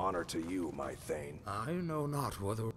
Honor to you, my Thane. I know not whether...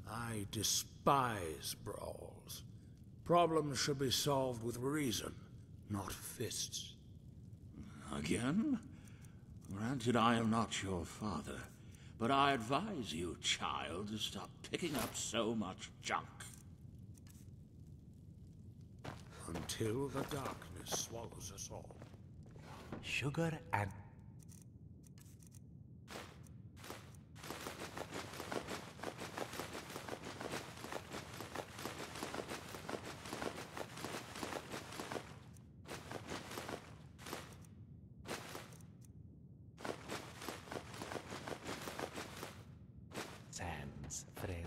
I despise brawls. Problems should be solved with reason, not fists. Again? Granted, I am not your father, but I advise you, child, to stop picking up so much junk. Until the darkness swallows us all. Sugar and... Sam's friend.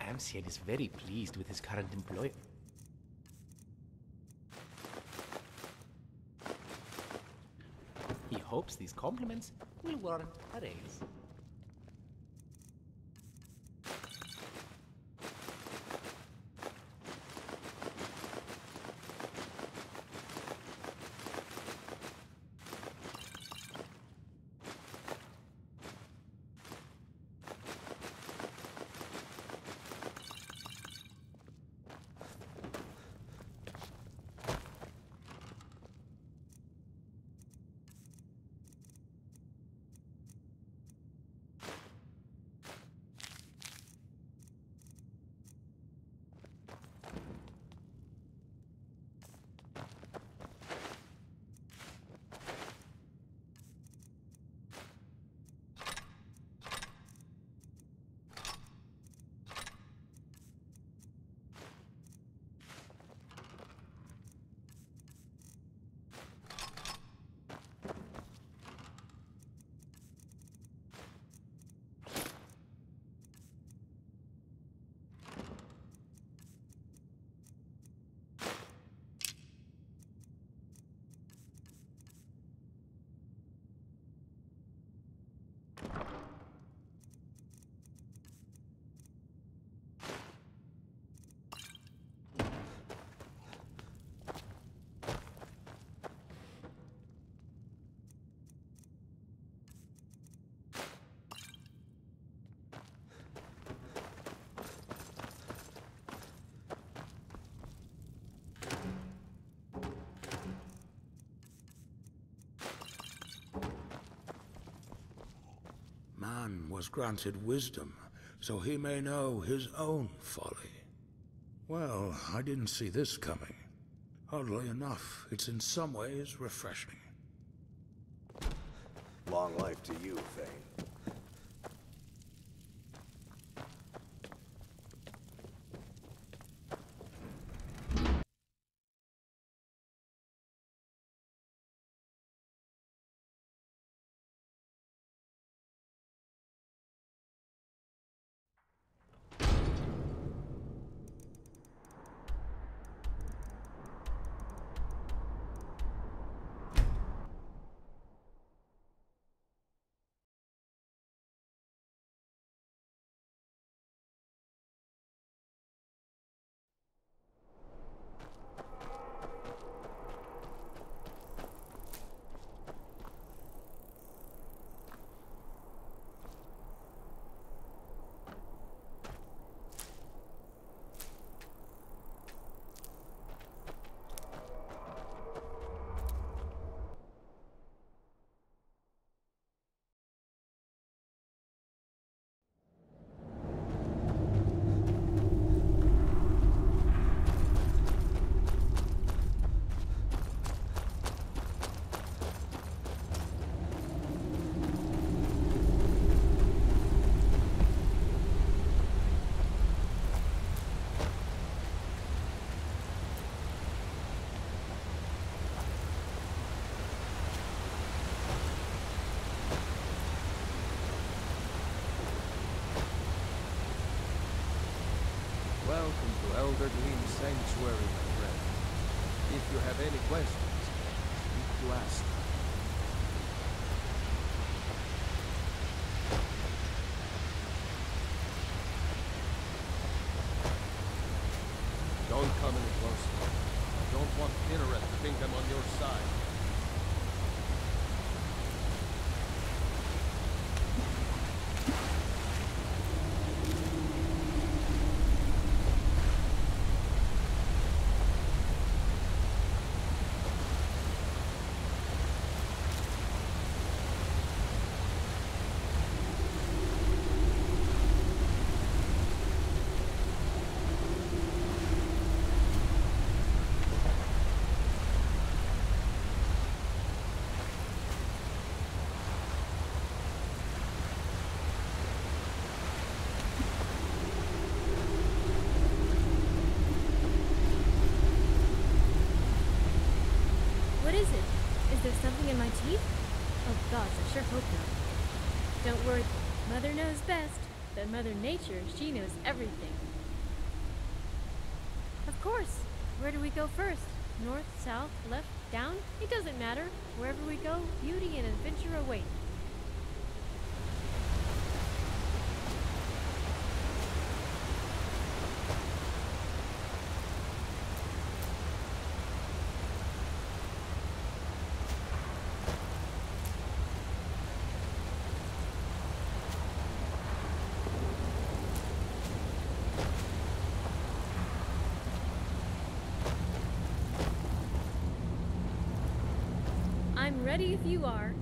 Amsiel is very pleased with his current employer. He hopes these compliments will warrant a raise. man was granted wisdom, so he may know his own folly. Well, I didn't see this coming. Oddly enough, it's in some ways refreshing. Long life to you, Thane. Welcome to Elder Gleam Sanctuary, my friend. If you have any questions, speak to Asta. Don't come any closer. I don't want Kinneret to think I'm on your side. What is it? Is there something in my teeth? Oh gods, I sure hope not. Don't worry, Mother knows best. But Mother Nature, she knows everything. Of course! Where do we go first? North, south, left, down? It doesn't matter. Wherever we go, beauty and adventure await. I'm ready if you are.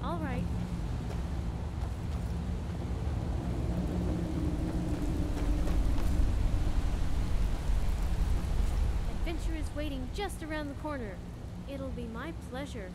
All right. Adventure is waiting just around the corner. It'll be my pleasure.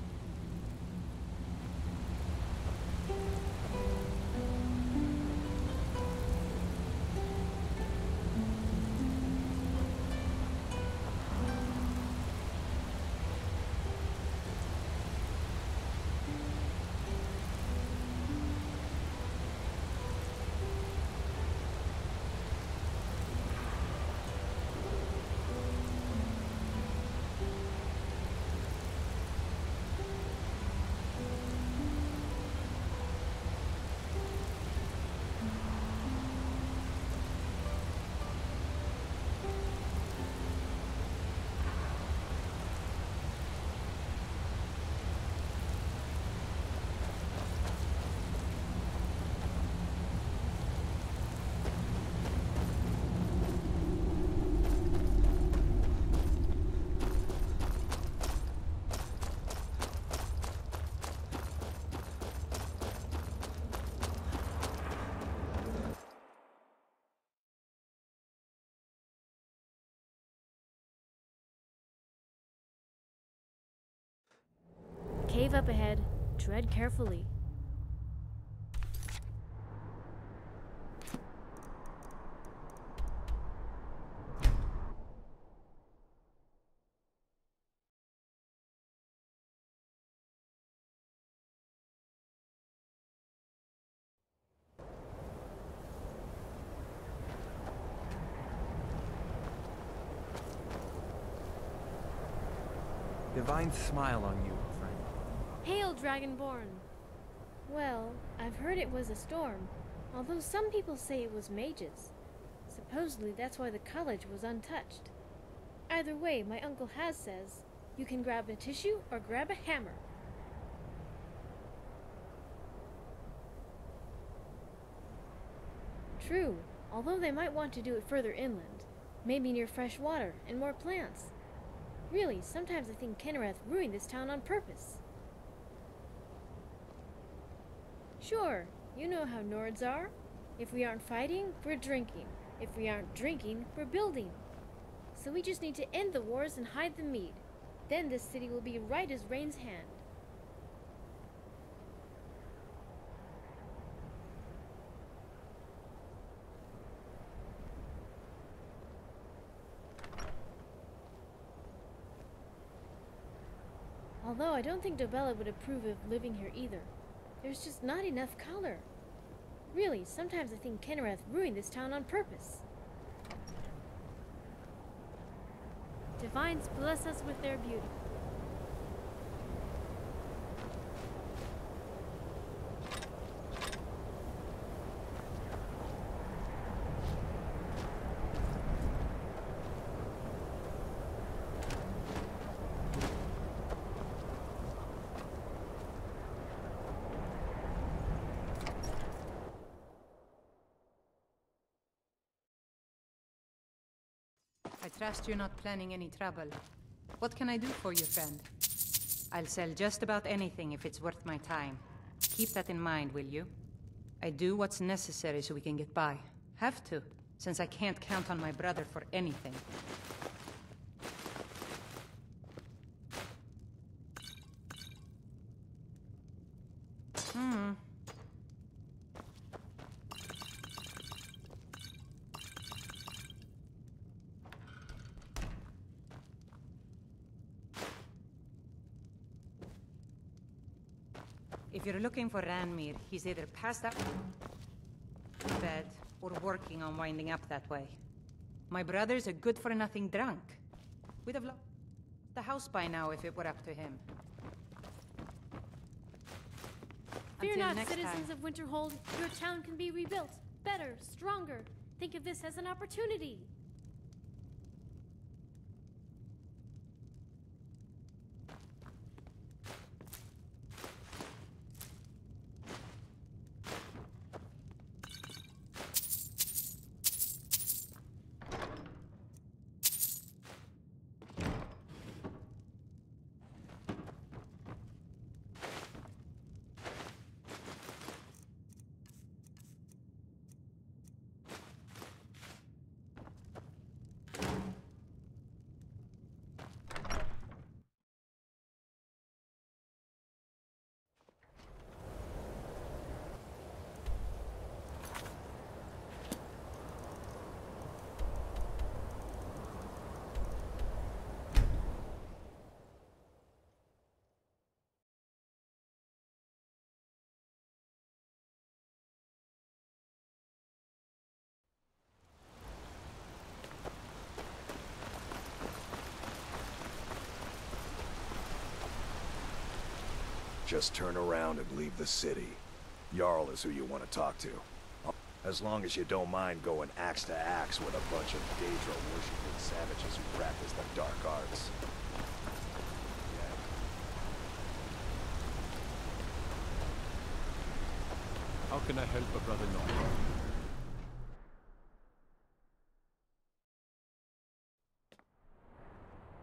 cave up ahead. Tread carefully. Divine smile on you, friend. Hail, Dragonborn! Well, I've heard it was a storm, although some people say it was mages. Supposedly that's why the college was untouched. Either way, my Uncle Haz says, you can grab a tissue or grab a hammer. True, although they might want to do it further inland, maybe near fresh water and more plants. Really, sometimes I think Kenrith ruined this town on purpose. Sure, you know how Nords are. If we aren't fighting, we're drinking. If we aren't drinking, we're building. So we just need to end the wars and hide the mead. Then this city will be right as rain's hand. Although I don't think Dobella would approve of living here either. There's just not enough color. Really, sometimes I think Kenrith ruined this town on purpose. Divines bless us with their beauty. I trust you're not planning any trouble. What can I do for you, friend? I'll sell just about anything if it's worth my time. Keep that in mind, will you? I do what's necessary so we can get by. Have to, since I can't count on my brother for anything. If you're looking for Ranmir, he's either passed out bed or working on winding up that way. My brother's a good-for-nothing drunk. We'd have lost the house by now if it were up to him. Fear Until not, next citizens time. of Winterhold. Your town can be rebuilt. Better, stronger. Think of this as an opportunity. Just turn around and leave the city. Jarl is who you want to talk to. As long as you don't mind going axe to axe with a bunch of Daedra-worshipping savages who practice the dark arts. How can I help a brother not?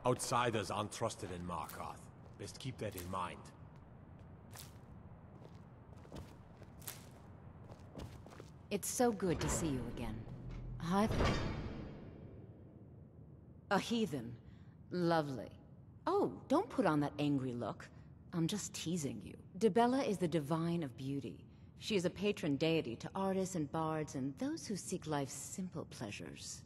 Outsiders aren't trusted in Markarth. Best keep that in mind. It's so good to see you again. Hi there. A heathen. Lovely. Oh, don't put on that angry look. I'm just teasing you. Dibella is the divine of beauty. She is a patron deity to artists and bards and those who seek life's simple pleasures.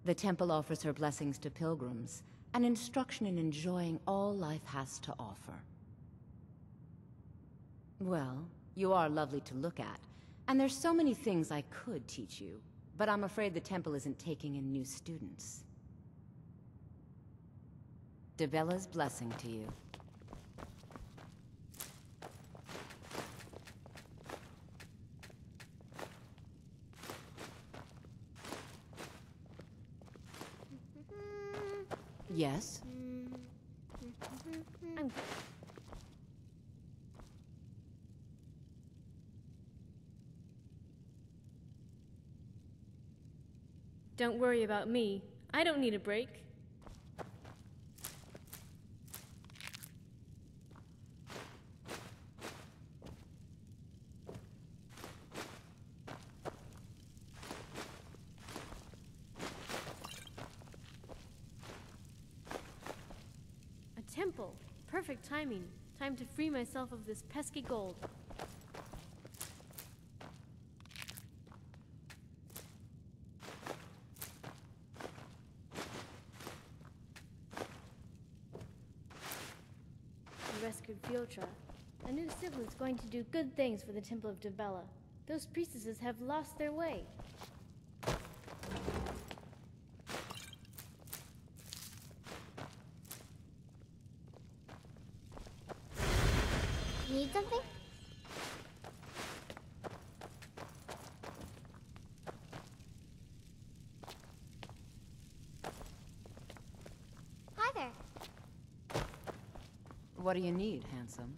The temple offers her blessings to pilgrims, and instruction in enjoying all life has to offer. Well, you are lovely to look at, and there's so many things I could teach you, but I'm afraid the temple isn't taking in new students. Dibella's blessing to you. Yes? Don't worry about me. I don't need a break. A temple. Perfect timing. Time to free myself of this pesky gold. Rescued ᵯᴑᴆᴆᴇᴆ. A new sibyl's going to do good things for the Temple of Dibella. Those priestesses have lost their way. Need something? Hi there. What do you need, handsome?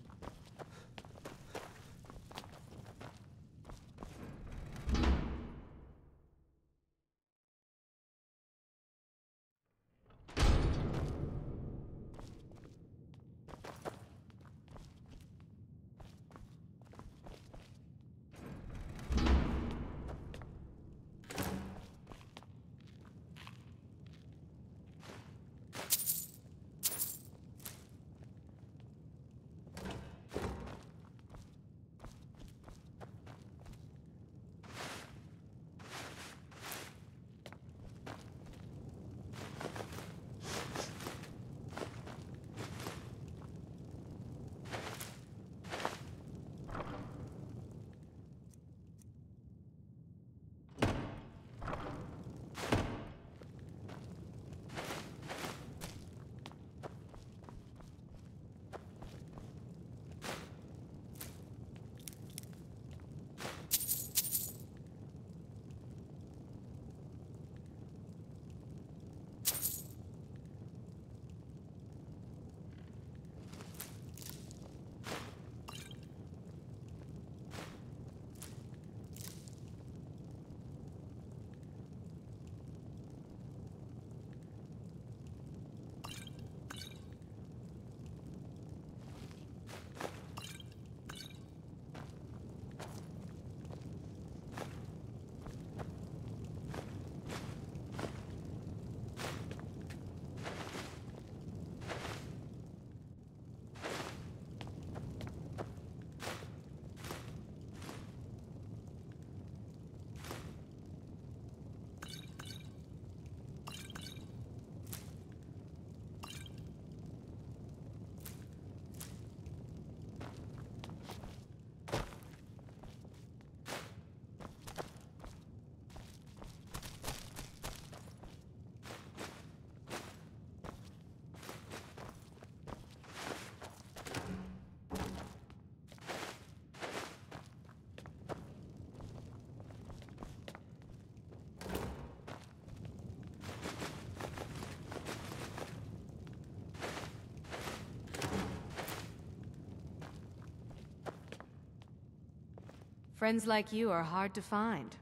Friends like you are hard to find,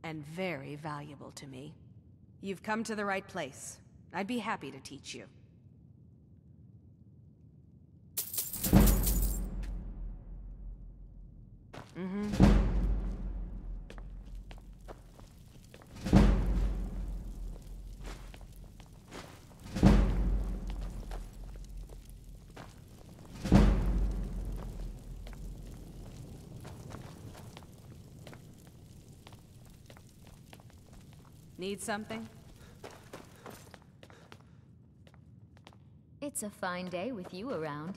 and very valuable to me. You've come to the right place. I'd be happy to teach you. Need something? It's a fine day with you around.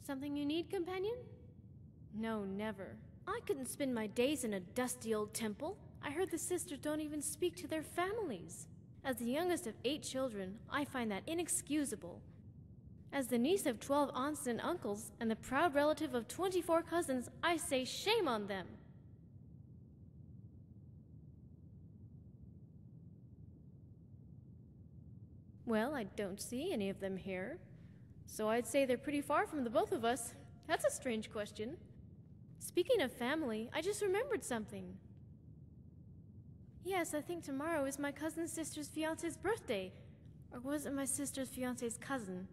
Something you need, companion? No, never. I couldn't spend my days in a dusty old temple. I heard the sisters don't even speak to their families. As the youngest of 8 children, I find that inexcusable. As the niece of 12 aunts and uncles, and the proud relative of 24 cousins, I say shame on them. Well, I don't see any of them here. So I'd say they're pretty far from the both of us. That's a strange question. Speaking of family, I just remembered something. Yes, I think tomorrow is my cousin's sister's fiancé's birthday. Or was it my sister's fiancé's cousin?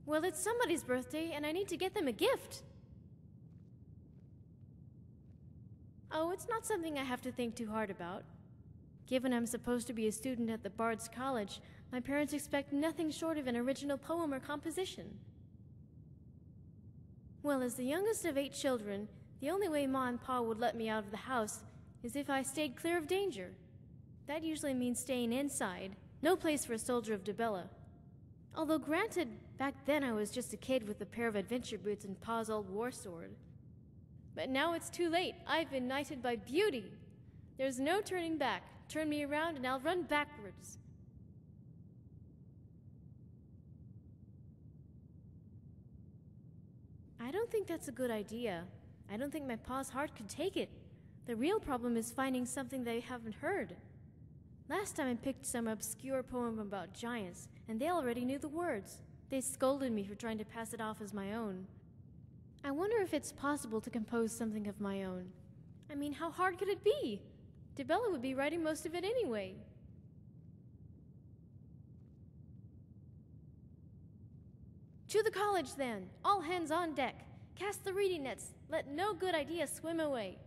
Well, it's somebody's birthday, and I need to get them a gift. Oh, it's not something I have to think too hard about. Given I'm supposed to be a student at the Bards College, my parents expect nothing short of an original poem or composition. Well, as the youngest of 8 children, the only way Ma and Pa would let me out of the house is if I stayed clear of danger. That usually means staying inside. No place for a soldier of Dibella. Although granted, back then I was just a kid with a pair of adventure boots and Pa's old war sword. But now it's too late. I've been knighted by Beauty. There's no turning back. Turn me around and I'll run backwards. I don't think that's a good idea. I don't think my Pa's heart could take it. The real problem is finding something they haven't heard. Last time I picked some obscure poem about giants, and they already knew the words. They scolded me for trying to pass it off as my own. I wonder if it's possible to compose something of my own. I mean, how hard could it be? Dibella would be writing most of it anyway. To the college, then. All hands on deck. Cast the reading nets. Let no good idea swim away.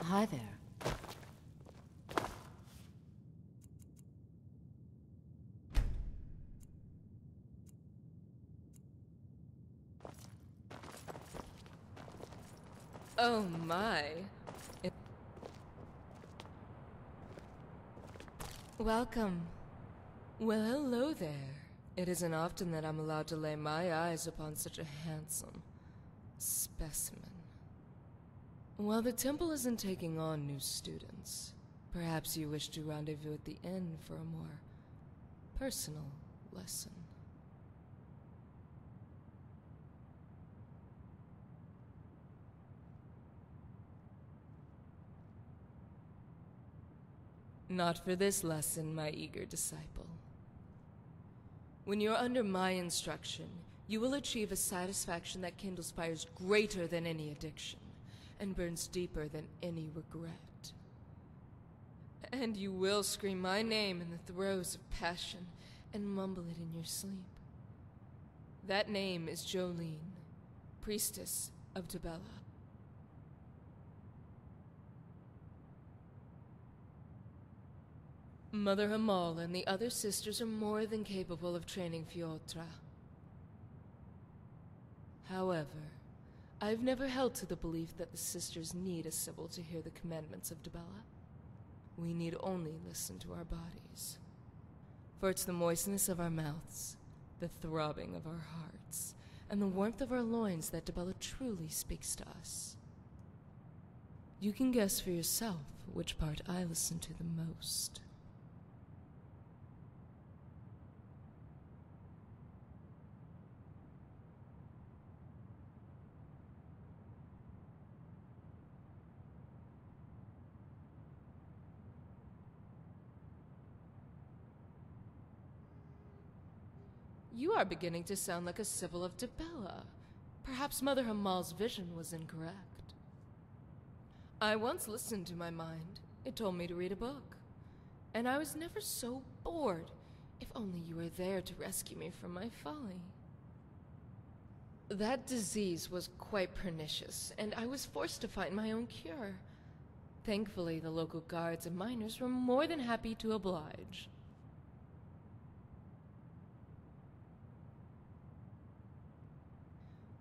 Hi there. Oh my. Welcome. Well, hello there. It isn't often that I'm allowed to lay my eyes upon such a handsome specimen. While the temple isn't taking on new students, perhaps you wish to rendezvous at the inn for a more personal lesson. Not for this lesson, my eager disciple. When you're under my instruction, you will achieve a satisfaction that kindles fires greater than any addiction, and burns deeper than any regret. And you will scream my name in the throes of passion and mumble it in your sleep. That name is Jolene, priestess of Dibella. Mother Hamal and the other sisters are more than capable of training Fiotra. However, I've never held to the belief that the sisters need a Sibyl to hear the commandments of Dibella. We need only listen to our bodies. For it's the moistness of our mouths, the throbbing of our hearts, and the warmth of our loins that Dibella truly speaks to us. You can guess for yourself which part I listen to the most. You are beginning to sound like a Sibyl of Dibella. Perhaps Mother Hamal's vision was incorrect. I once listened to my mind. It told me to read a book. And I was never so bored. If only you were there to rescue me from my folly. That disease was quite pernicious, and I was forced to find my own cure. Thankfully, the local guards and miners were more than happy to oblige.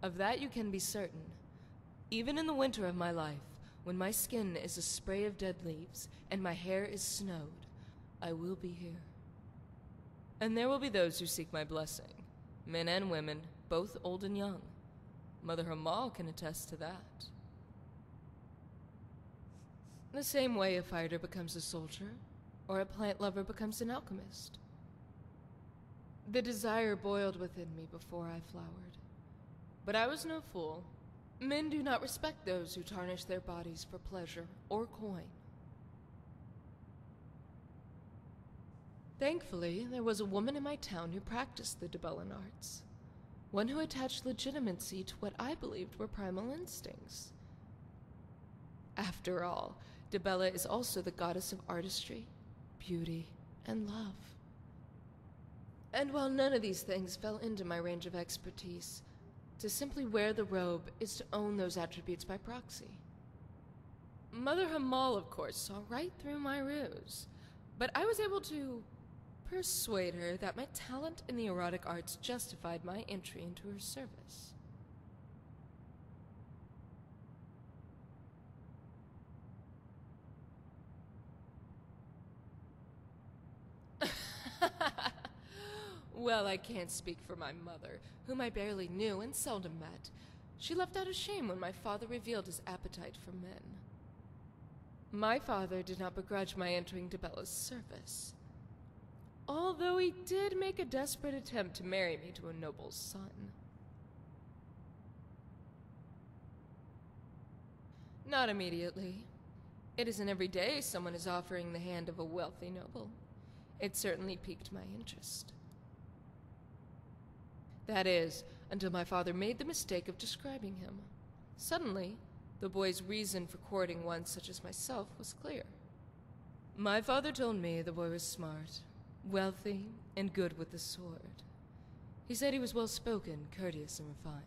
Of that you can be certain. Even in the winter of my life, when my skin is a spray of dead leaves and my hair is snowed, I will be here. And there will be those who seek my blessing, men and women, both old and young. Mother Hamal can attest to that. The same way a fighter becomes a soldier, or a plant lover becomes an alchemist. The desire boiled within me before I flowered. But I was no fool. Men do not respect those who tarnish their bodies for pleasure or coin. Thankfully, there was a woman in my town who practiced the Dibellan arts. One who attached legitimacy to what I believed were primal instincts. After all, Dibella is also the goddess of artistry, beauty, and love. And while none of these things fell into my range of expertise, to simply wear the robe is to own those attributes by proxy. Mother Hamal, of course, saw right through my ruse, but I was able to persuade her that my talent in the erotic arts justified my entry into her service. Well, I can't speak for my mother, whom I barely knew and seldom met. She left out of shame when my father revealed his appetite for men. My father did not begrudge my entering Dibella's service, although he did make a desperate attempt to marry me to a noble's son. Not immediately. It isn't every day someone is offering the hand of a wealthy noble. It certainly piqued my interest. That is, until my father made the mistake of describing him. Suddenly, the boy's reason for courting one such as myself was clear. My father told me the boy was smart, wealthy, and good with the sword. He said he was well-spoken, courteous, and refined.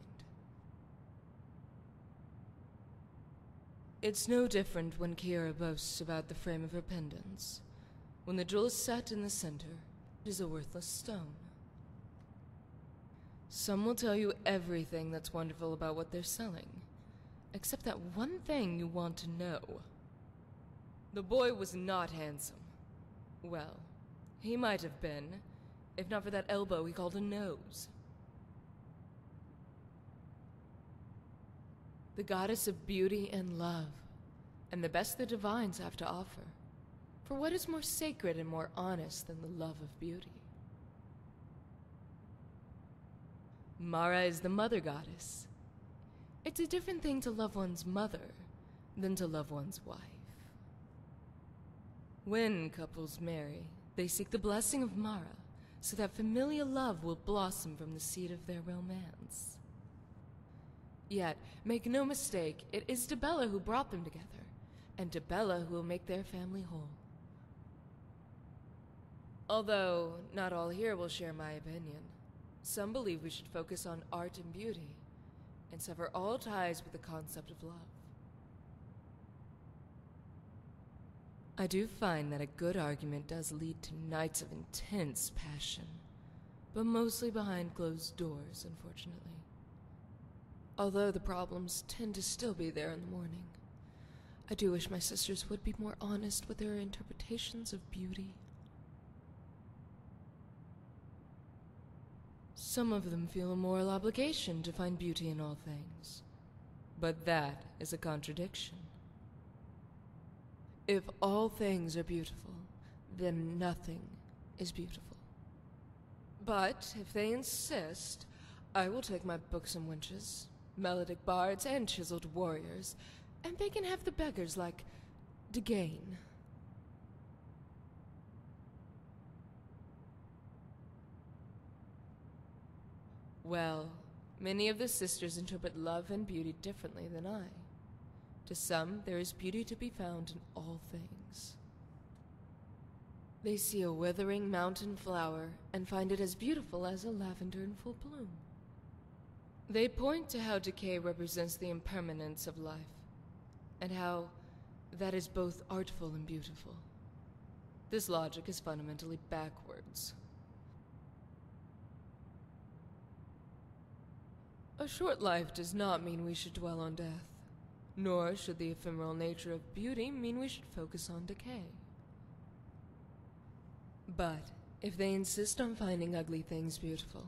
It's no different when Kiara boasts about the frame of her pendants. When the jewel is set in the center, it is a worthless stone. Some will tell you everything that's wonderful about what they're selling, except that one thing you want to know. The boy was not handsome. Well, he might have been, if not for that elbow he called a nose. The goddess of beauty and love, and the best the divines have to offer. For what is more sacred and more honest than the love of beauty? Mara is the mother goddess. It's a different thing to love one's mother than to love one's wife. When couples marry, they seek the blessing of Mara, so that familial love will blossom from the seed of their romance. Yet, make no mistake, it is Dibella who brought them together, and Dibella who will make their family whole. Although, not all here will share my opinion. Some believe we should focus on art and beauty, and sever all ties with the concept of love. I do find that a good argument does lead to nights of intense passion, but mostly behind closed doors, unfortunately. Although the problems tend to still be there in the morning. I do wish my sisters would be more honest with their interpretations of beauty. Some of them feel a moral obligation to find beauty in all things, but that is a contradiction. If all things are beautiful, then nothing is beautiful. But if they insist, I will take my books and wenches, melodic bards and chiseled warriors, and they can have the beggars like Degain. Well, many of the sisters interpret love and beauty differently than I. To some, there is beauty to be found in all things. They see a withering mountain flower and find it as beautiful as a lavender in full bloom. They point to how decay represents the impermanence of life, and how that is both artful and beautiful. This logic is fundamentally backwards. A short life does not mean we should dwell on death, nor should the ephemeral nature of beauty mean we should focus on decay. But if they insist on finding ugly things beautiful,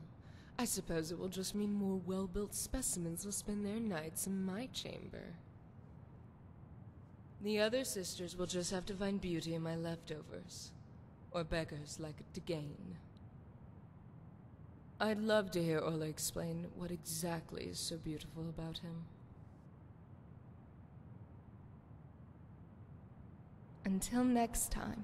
I suppose it will just mean more well-built specimens will spend their nights in my chamber. The other sisters will just have to find beauty in my leftovers, or beggars like it to gain. I'd love to hear Ola explain what exactly is so beautiful about him. Until next time.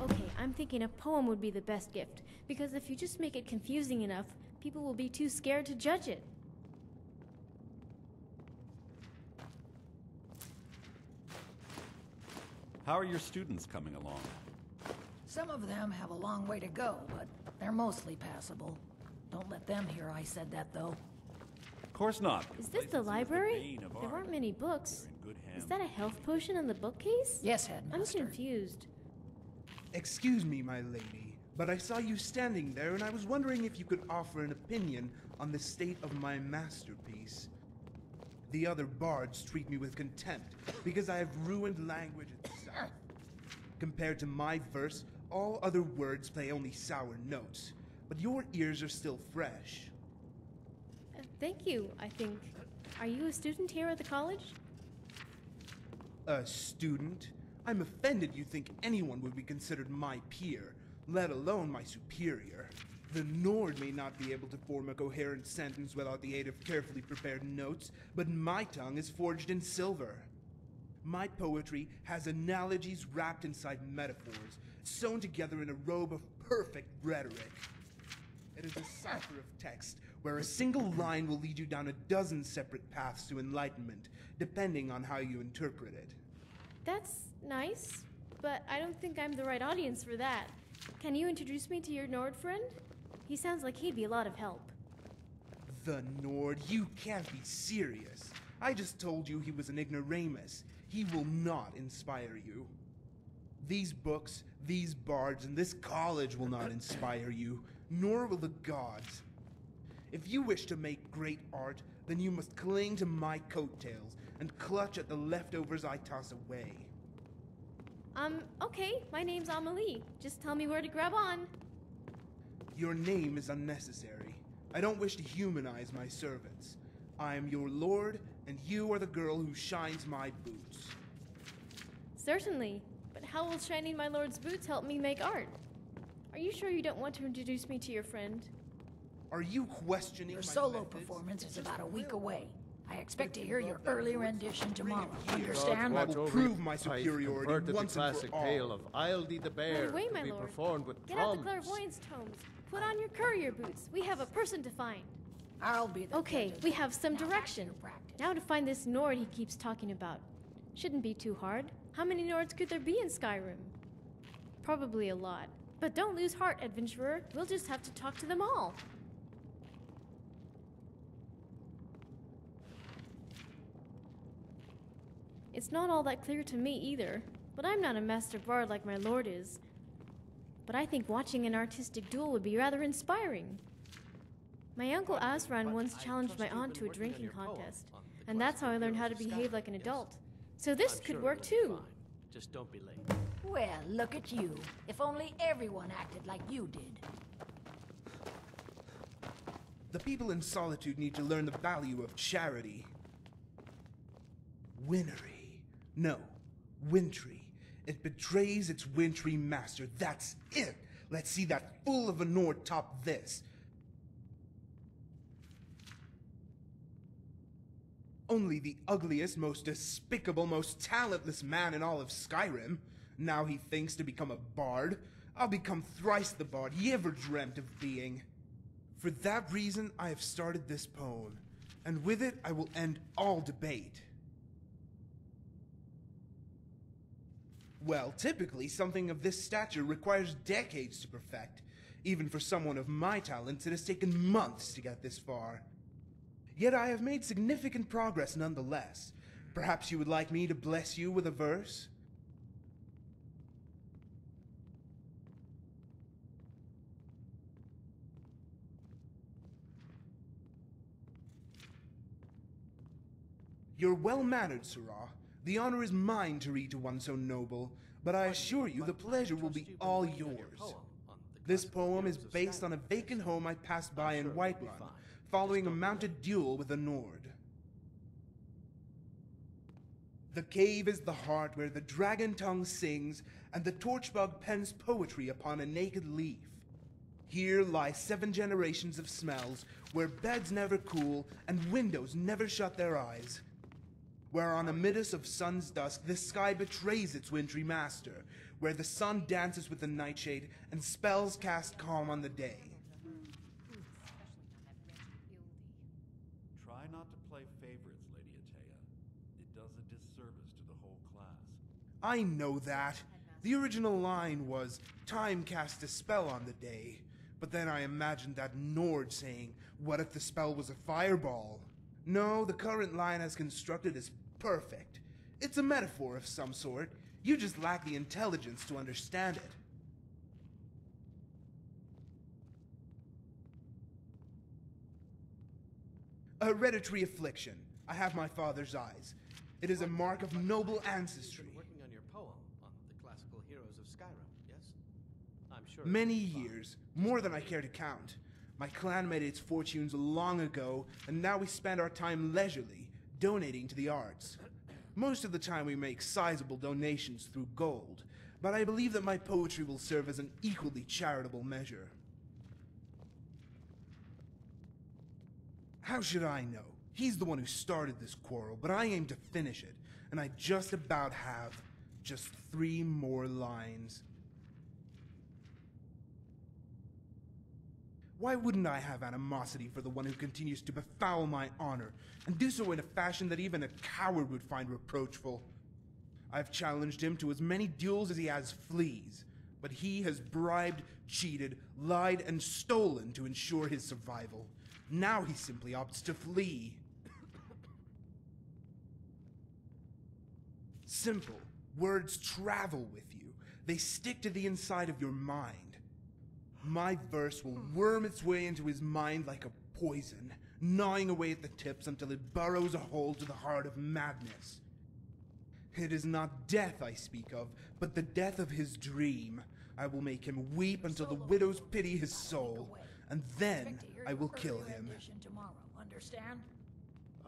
Okay, I'm thinking a poem would be the best gift, because if you just make it confusing enough, people will be too scared to judge it. How are your students coming along? Some of them have a long way to go, but they're mostly passable. Don't let them hear I said that, though. Of course not. Is this the library? There aren't many books. Is that a health potion in the bookcase? Yes, Headmaster. I'm confused. Excuse me, my lady, but I saw you standing there and I was wondering if you could offer an opinion on the state of my masterpiece. The other bards treat me with contempt because I have ruined language itself. Compared to my verse, all other words play only sour notes, but your ears are still fresh. Thank you, I think. Are you a student here at the college? A student? I'm offended you think anyone would be considered my peer, let alone my superior. The Nord may not be able to form a coherent sentence without the aid of carefully prepared notes, but my tongue is forged in silver. My poetry has analogies wrapped inside metaphors, sewn together in a robe of perfect rhetoric. It is a cipher of text, where a single line will lead you down a dozen separate paths to enlightenment, depending on how you interpret it. That's nice, but I don't think I'm the right audience for that. Can you introduce me to your Nord friend? He sounds like he'd be a lot of help. The Nord? You can't be serious. I just told you he was an ignoramus. He will not inspire you. These books, these bards, and this college will not inspire you, nor will the gods. If you wish to make great art, then you must cling to my coattails and clutch at the leftovers I toss away. Okay, my name's Amelie. Just tell me where to grab on. Your name is unnecessary. I don't wish to humanize my servants. I am your lord, and you are the girl who shines my boots. Certainly, but how will shining my lord's boots help me make art? Are you sure you don't want to introduce me to your friend? Are you questioning Your my solo methods? performance is about a week away. I expect to hear your early rendition tomorrow. Understand? I will prove my superiority once and for all. Tale of Ildy the Bear Wait, to my be lord. performed with Get out drums. the clairvoyance tomes. Put on your courier boots. We have a person to find. I'll be the Okay, judge. we have some direction. Your practice. Now to find this Nord he keeps talking about. Shouldn't be too hard. How many Nords could there be in Skyrim? Probably a lot. But don't lose heart, adventurer. We'll just have to talk to them all. It's not all that clear to me either, but I'm not a master bard like my lord is. But I think watching an artistic duel would be rather inspiring. My uncle ᵯᴑᴆᴆ once challenged my aunt to a drinking contest, and that's how I learned how to behave like an adult. So this could work too. Just don't be late. Well, look at you. If only everyone acted like you did. The people in Solitude need to learn the value of charity. Winnery. No, wintry. It betrays its wintry master. That's it! Let's see that fool of a Nord top this. Only the ugliest, most despicable, most talentless man in all of Skyrim. Now he thinks to become a bard. I'll become thrice the bard he ever dreamt of being. For that reason, I have started this poem, and with it I will end all debate. Well, typically, something of this stature requires decades to perfect. Even for someone of my talents, it has taken months to get this far. Yet I have made significant progress nonetheless. Perhaps you would like me to bless you with a verse? You're well-mannered, ᵯᴑᴆ. The honor is mine to read to one so noble, but I assure you the pleasure will be all yours. This poem is based on a vacant home I passed by in Whiterun, following a mounted duel with a Nord. The cave is the heart where the dragon tongue sings, and the torchbug pens poetry upon a naked leaf. Here lie 7 generations of smells, where beds never cool, and windows never shut their eyes. Where on a middas of sun's dusk the sky betrays its wintry master, where the sun dances with the nightshade, and spells cast calm on the day. Try not to play favorites, Lady Atea. It does a disservice to the whole class. I know that. The original line was, "Time cast a spell on the day," but then I imagined that Nord saying, "What if the spell was a fireball?" No, the current line as constructed is perfect. It's a metaphor of some sort. You just lack the intelligence to understand it. A hereditary affliction. I have my father's eyes. It is a mark of noble ancestry. You've been working on your poem on the classical heroes of Skyrim, yes? I'm sure. Many years, more than I care to count. My clan made its fortunes long ago, and now we spend our time leisurely, donating to the arts. Most of the time we make sizable donations through gold, but I believe that my poetry will serve as an equally charitable measure. How should I know? He's the one who started this quarrel, but I aim to finish it, and I just about have just 3 more lines. Why wouldn't I have animosity for the one who continues to befoul my honor, and do so in a fashion that even a coward would find reproachful? I've challenged him to as many duels as he has fleas, but he has bribed, cheated, lied, and stolen to ensure his survival. Now he simply opts to flee. Simple. Words travel with you. They stick to the inside of your mind. My verse will worm its way into his mind like a poison, gnawing away at the tips until it burrows a hole to the heart of madness. It is not death I speak of, but the death of his dream. I will make him weep until the widows pity his soul, and then I will kill him. Tomorrow, understand?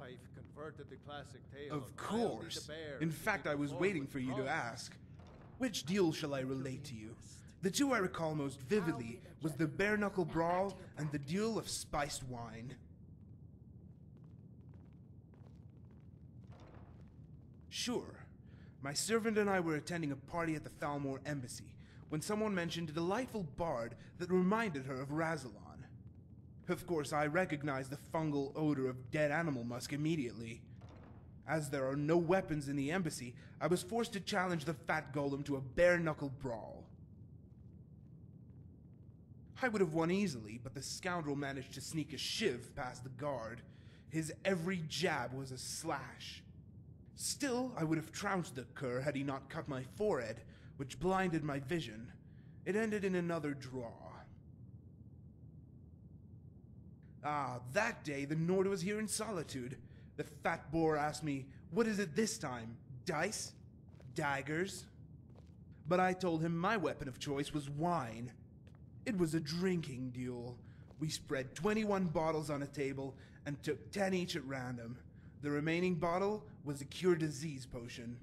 I've converted the classic tale Of course. In fact, I was waiting for you to ask. Which deal shall I relate to you? The 2 I recall most vividly was the bare-knuckle brawl and the duel of spiced wine. Sure. My servant and I were attending a party at the Falmore Embassy when someone mentioned a delightful bard that reminded her of Ravzalon. Of course, I recognized the fungal odor of dead animal musk immediately. As there are no weapons in the embassy, I was forced to challenge the fat golem to a bare-knuckle brawl. I would have won easily, but the scoundrel managed to sneak a shiv past the guard. His every jab was a slash. Still, I would have trounced the cur had he not cut my forehead, which blinded my vision. It ended in another draw. That day the Nord was here in solitude. The fat boar asked me, "What is it this time? Dice? Daggers?" But I told him my weapon of choice was wine. It was a drinking duel. We spread 21 bottles on a table and took 10 each at random. The remaining bottle was a cure disease potion.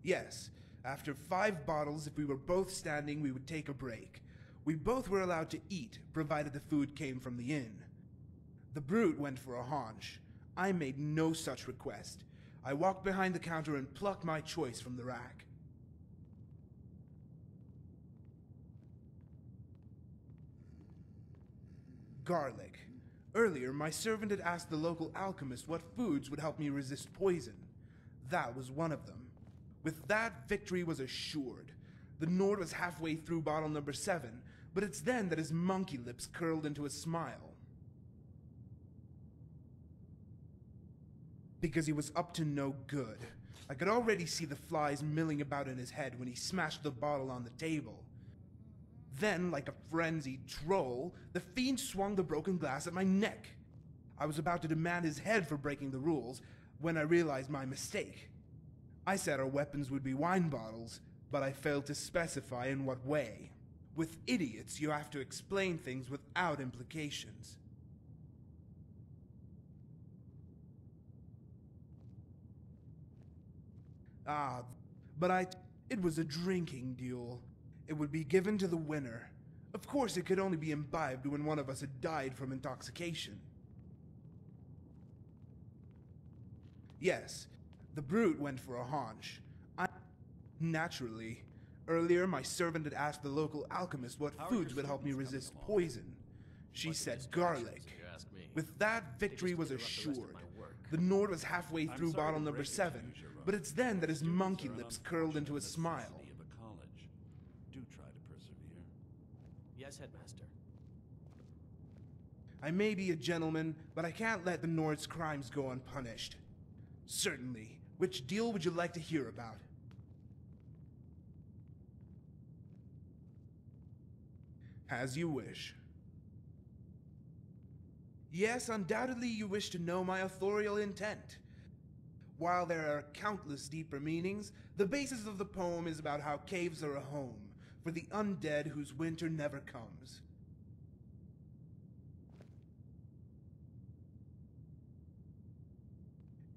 Yes, after 5 bottles, if we were both standing, we would take a break. We both were allowed to eat, provided the food came from the inn. The brute went for a haunch. I made no such request. I walked behind the counter and plucked my choice from the rack. Garlic. Earlier, my servant had asked the local alchemist what foods would help me resist poison. That was one of them. With that, victory was assured. The Nord was halfway through bottle number 7, but it's then that his monkey lips curled into a smile. Because he was up to no good. I could already see the flies milling about in his head when he smashed the bottle on the table. Then, like a frenzied troll, the fiend swung the broken glass at my neck. I was about to demand his head for breaking the rules when I realized my mistake. I said our weapons would be wine bottles, but I failed to specify in what way. With idiots, you have to explain things without implications. It was a drinking duel. It would be given to the winner. Of course, it could only be imbibed when one of us had died from intoxication. Yes, the brute went for a haunch. Naturally. Earlier, my servant had asked the local alchemist what foods would help me resist poison. She said garlic. With that, victory was assured. The Nord was halfway through bottle number 7, but it's then that his monkey lips curled into a smile. Do try to persevere. Yes, Headmaster. I may be a gentleman, but I can't let the Nord's crimes go unpunished. Certainly. Which deal would you like to hear about? As you wish. Yes, undoubtedly you wish to know my authorial intent. While there are countless deeper meanings, the basis of the poem is about how caves are a home for the undead whose winter never comes.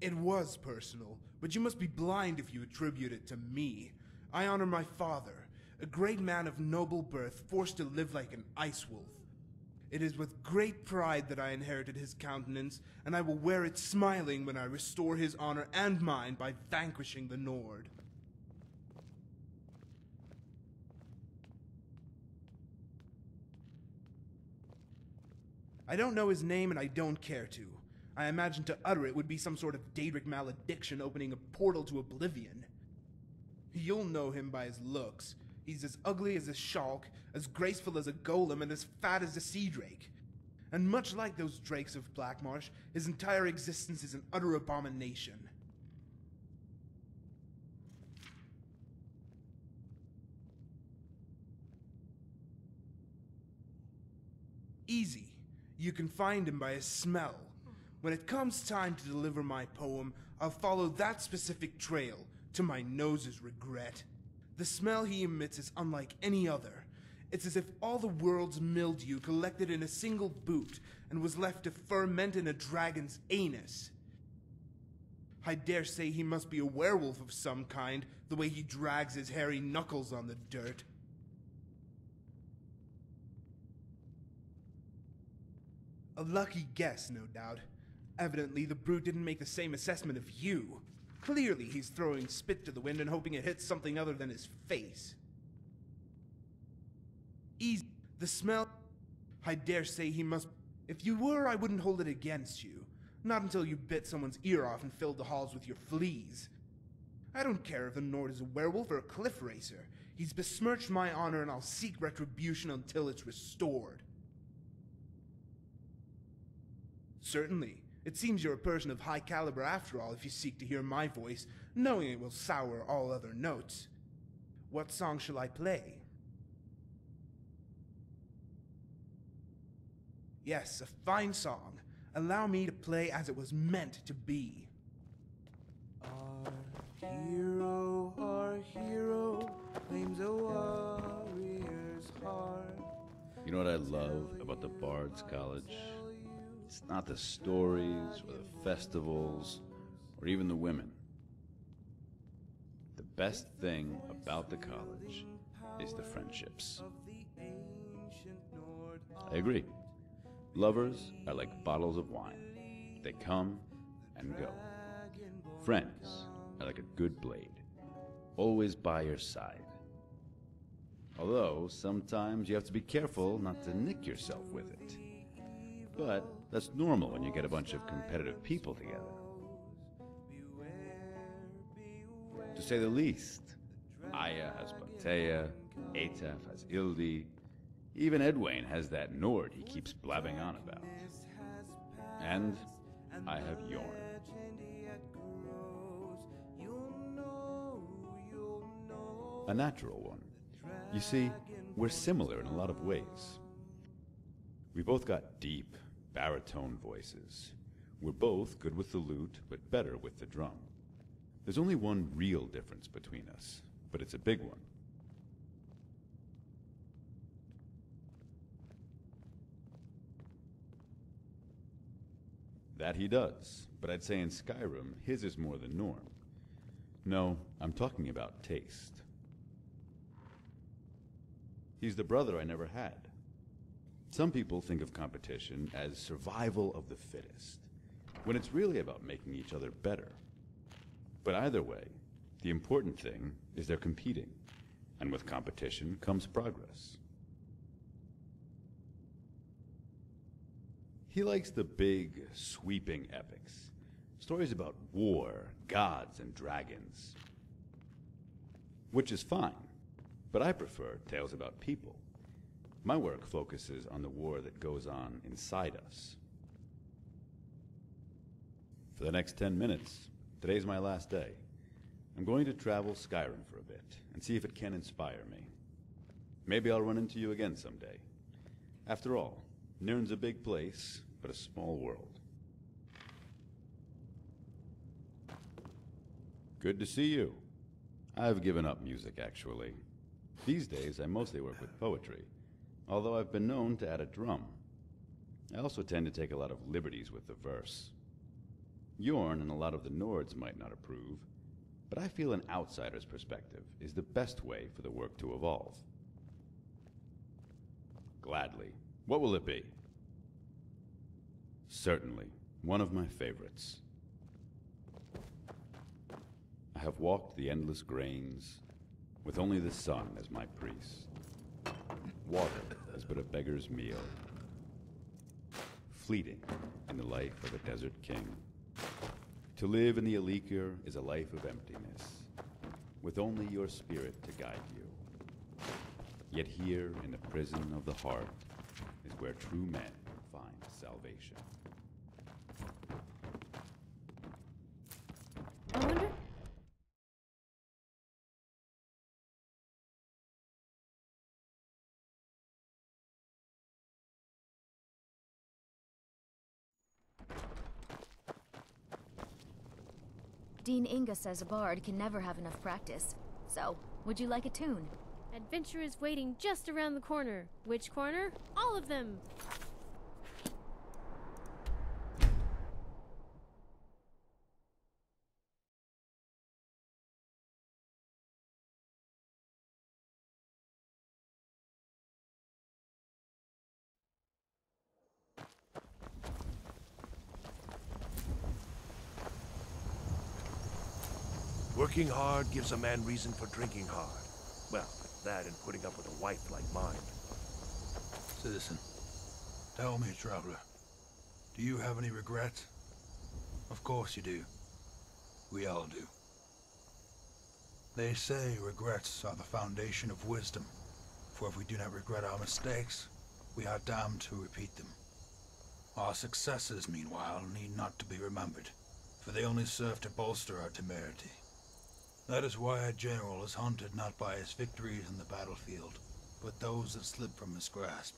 It was personal, but you must be blind if you attribute it to me. I honor my father, a great man of noble birth, forced to live like an ice wolf. It is with great pride that I inherited his countenance, and I will wear it smiling when I restore his honor and mine by vanquishing the Nord. I don't know his name, and I don't care to. I imagine to utter it would be some sort of Daedric malediction opening a portal to oblivion. You'll know him by his looks. He's as ugly as a Shulk, as graceful as a golem, and as fat as a sea drake. And much like those drakes of Blackmarsh, his entire existence is an utter abomination. Easy. You can find him by his smell. When it comes time to deliver my poem, I'll follow that specific trail, to my nose's regret. The smell he emits is unlike any other. It's as if all the world's mildew collected in a single boot and was left to ferment in a dragon's anus. I dare say he must be a werewolf of some kind, the way he drags his hairy knuckles on the dirt. A lucky guess, no doubt. Evidently, the brute didn't make the same assessment of you. Clearly, he's throwing spit to the wind and hoping it hits something other than his face. Easy. The smell... I dare say he must... If you were, I wouldn't hold it against you. Not until you bit someone's ear off and filled the halls with your fleas. I don't care if the Nord is a werewolf or a cliff racer. He's besmirched my honor, and I'll seek retribution until it's restored. Certainly. It seems you're a person of high caliber after all if you seek to hear my voice, knowing it will sour all other notes. What song shall I play? Yes, a fine song. Allow me to play as it was meant to be. Our hero claims a warrior's heart. You know what I love about the Bards College? It's not the stories or the festivals or even the women. The best thing about the college is the friendships. I agree. Lovers are like bottles of wine. They come and go. Friends are like a good blade, always by your side. Although, sometimes you have to be careful not to nick yourself with it. But that's normal when you get a bunch of competitive people together. To say the least, Aya has Batea, Ataf has Ildi, even Edwayne has that Nord he keeps blabbing on about. And I have Yorn. A natural one. You see, we're similar in a lot of ways. We both got deep, baritone voices. We're both good with the lute, but better with the drum. There's only one real difference between us, but it's a big one. That he does, but I'd say in Skyrim, his is more the norm. No, I'm talking about taste. He's the brother I never had. Some people think of competition as survival of the fittest, when it's really about making each other better. But either way, the important thing is they're competing, and with competition comes progress. He likes the big, sweeping epics, stories about war, gods, and dragons. Which is fine, but I prefer tales about people. My work focuses on the war that goes on inside us. For the next 10 minutes, today's my last day. I'm going to travel Skyrim for a bit and see if it can inspire me. Maybe I'll run into you again someday. After all, Nirn's a big place, but a small world. Good to see you. I've given up music, actually. These days, I mostly work with poetry, although I've been known to add a drum. I also tend to take a lot of liberties with the verse. Yorn and a lot of the Nords might not approve, but I feel an outsider's perspective is the best way for the work to evolve. Gladly. What will it be? Certainly, one of my favorites. I have walked the endless grains, with only the sun as my priest. Water is but a beggar's meal, fleeting in the life of a desert king. To live in the Alikir is a life of emptiness, with only your spirit to guide you. Yet here in the prison of the heart is where true men find salvation. I wonder... Dean Inga says a bard can never have enough practice. So, would you like a tune? Adventure is waiting just around the corner. Which corner? All of them! Working hard gives a man reason for drinking hard. Well, that and putting up with a wife like mine. Citizen, tell me, traveler, do you have any regrets? Of course you do. We all do. They say regrets are the foundation of wisdom, for if we do not regret our mistakes, we are damned to repeat them. Our successes, meanwhile, need not to be remembered, for they only serve to bolster our temerity. That is why a general is hunted not by his victories in the battlefield, but those that slip from his grasp.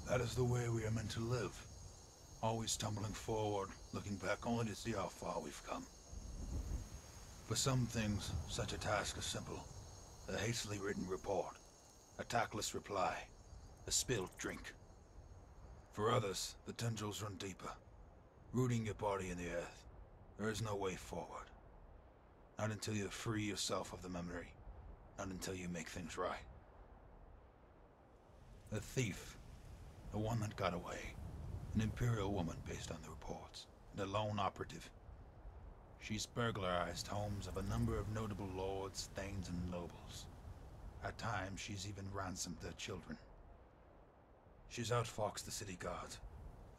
That is the way we are meant to live. Always tumbling forward, looking back only to see how far we've come. For some things, such a task is simple. A hastily written report, a tactless reply, a spilled drink. For others, the tendrils run deeper, rooting your body in the earth. There is no way forward. Not until you free yourself of the memory. Not until you make things right. The thief, the one that got away, an Imperial woman based on the reports, and a lone operative. She's burglarized homes of a number of notable lords, thanes, and nobles. At times, she's even ransomed their children. She's outfoxed the city guards,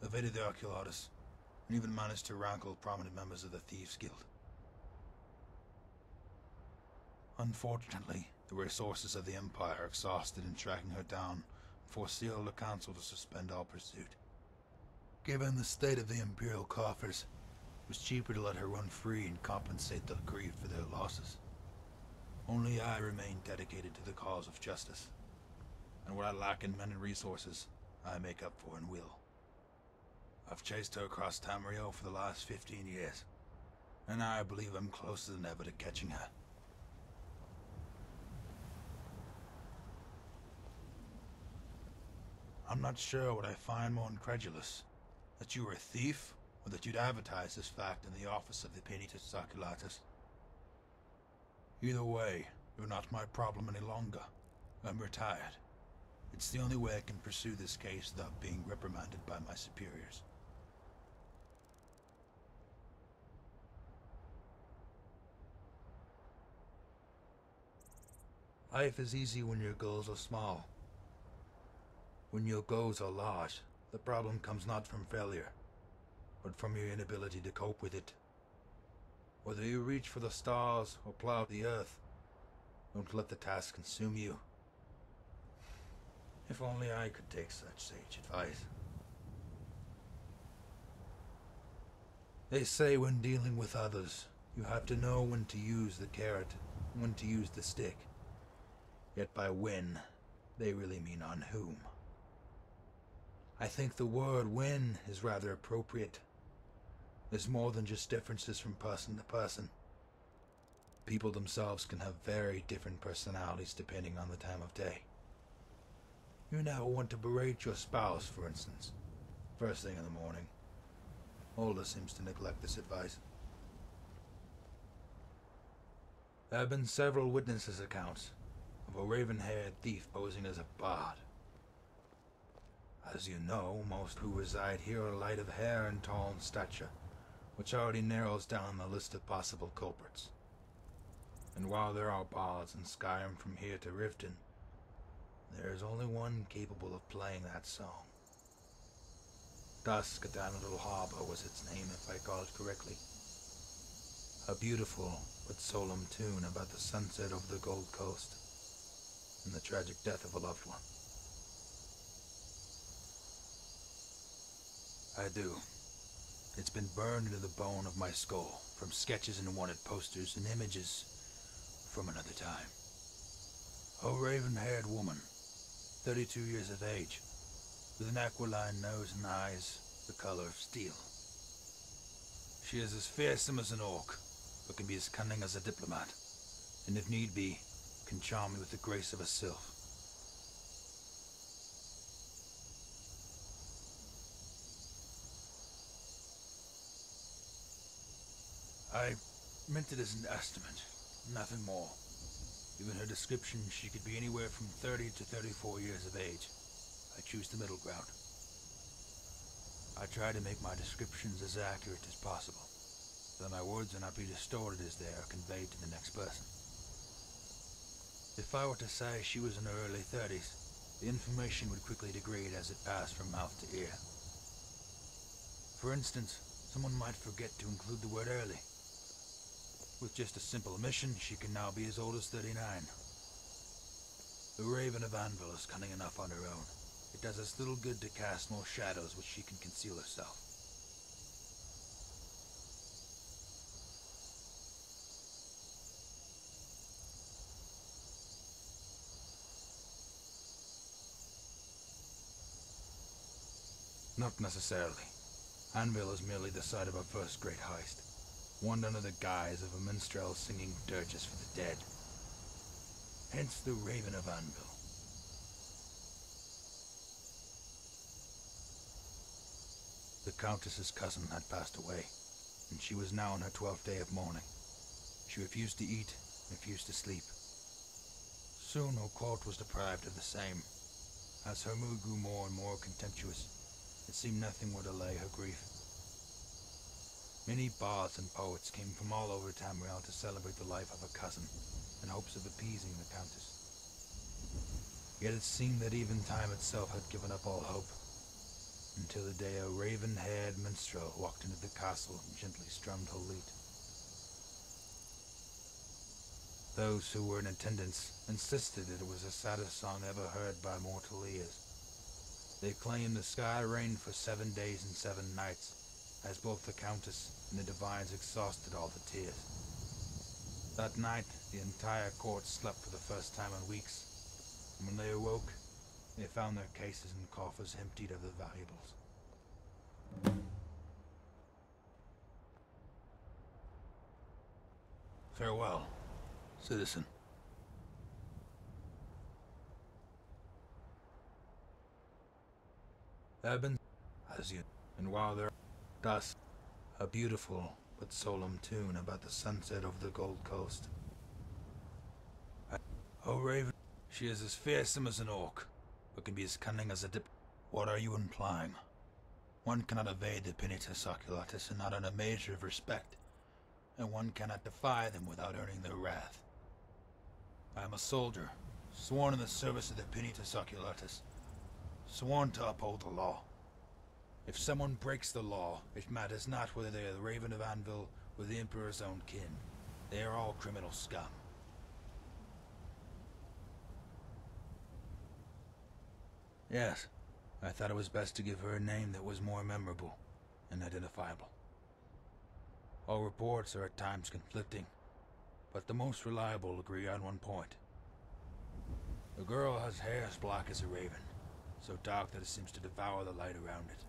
evaded the Archaeologists, and even managed to rankle prominent members of the Thieves' Guild. Unfortunately, the resources of the Empire are exhausted in tracking her down and force the Elder Council to suspend all pursuit. Given the state of the Imperial coffers, it was cheaper to let her run free and compensate the Grieve for their losses. Only I remain dedicated to the cause of justice, and what I lack in men and resources, I make up for in will. I've chased her across Tamriel for the last 15 years, and I believe I'm closer than ever to catching her. I'm not sure what I find more incredulous, that you were a thief, or that you'd advertise this fact in the office of the Penitus Saculatus. Either way, you're not my problem any longer. I'm retired. It's the only way I can pursue this case without being reprimanded by my superiors. Life is easy when your goals are small. When your goals are large, the problem comes not from failure, but from your inability to cope with it. Whether you reach for the stars or plow the earth, don't let the task consume you. If only I could take such sage advice. They say when dealing with others, you have to know when to use the carrot, when to use the stick. Yet by when, they really mean on whom. I think the word when is rather appropriate. There's more than just differences from person to person. People themselves can have very different personalities depending on the time of day. You never want to berate your spouse, for instance, first thing in the morning. Olda seems to neglect this advice. There have been several witnesses' accounts of a raven-haired thief posing as a bard. As you know, most who reside here are light of hair and tall in stature, which already narrows down the list of possible culprits. And while there are bards in Skyrim from here to Riften, there is only one capable of playing that song. Dusk at that little harbor was its name, if I call it correctly. A beautiful but solemn tune about the sunset over the Gold Coast and the tragic death of a loved one. I do. It's been burned into the bone of my skull from sketches and wanted posters and images from another time. A raven-haired woman, 32 years of age, with an aquiline nose and eyes the color of steel. She is as fearsome as an orc, but can be as cunning as a diplomat, and if need be, can charm me with the grace of a sylph. I meant it as an estimate, nothing more. Given her description, she could be anywhere from 30 to 34 years of age. I choose the middle ground. I try to make my descriptions as accurate as possible, so that my words will not be distorted as they are conveyed to the next person. If I were to say she was in her early 30s, the information would quickly degrade as it passed from mouth to ear. For instance, someone might forget to include the word early. With just a simple omission, she can now be as old as 39. The Raven of Anvil is cunning enough on her own. It does us little good to cast more shadows which she can conceal herself. Not necessarily. Anvil is merely the site of our first great heist, one under the guise of a minstrel singing dirges for the dead. Hence the Raven of Anvil. The Countess's cousin had passed away, and she was now on her 12th day of mourning. She refused to eat, refused to sleep. Soon her court was deprived of the same. As her mood grew more and more contemptuous, it seemed nothing would allay her grief. Many bards and poets came from all over Tamriel to celebrate the life of a cousin, in hopes of appeasing the Countess. Yet it seemed that even time itself had given up all hope, until the day a raven-haired minstrel walked into the castle and gently strummed her lute. Those who were in attendance insisted that it was the saddest song ever heard by mortal ears. They claimed the sky rained for 7 days and 7 nights, as both the Countess and the Divines exhausted all the tears. That night, the entire court slept for the first time in weeks, and when they awoke, they found their cases and coffers emptied of the valuables. Farewell, citizen. There have been, as you, and while there does a beautiful but solemn tune about the sunset over the Gold Coast. Oh, Raven, she is as fearsome as an orc, but can be as cunning as a dip. What are you implying? One cannot evade the Penitus Oculatus and not earn a measure of respect, and one cannot defy them without earning their wrath. I am a soldier, sworn in the service of the Penitus Oculatus, sworn to uphold the law. If someone breaks the law, it matters not whether they are the Raven of Anvil or the Emperor's own kin. They are all criminal scum. Yes, I thought it was best to give her a name that was more memorable and identifiable. All reports are at times conflicting, but the most reliable agree on one point. The girl has hair as black as a raven, so dark that it seems to devour the light around it.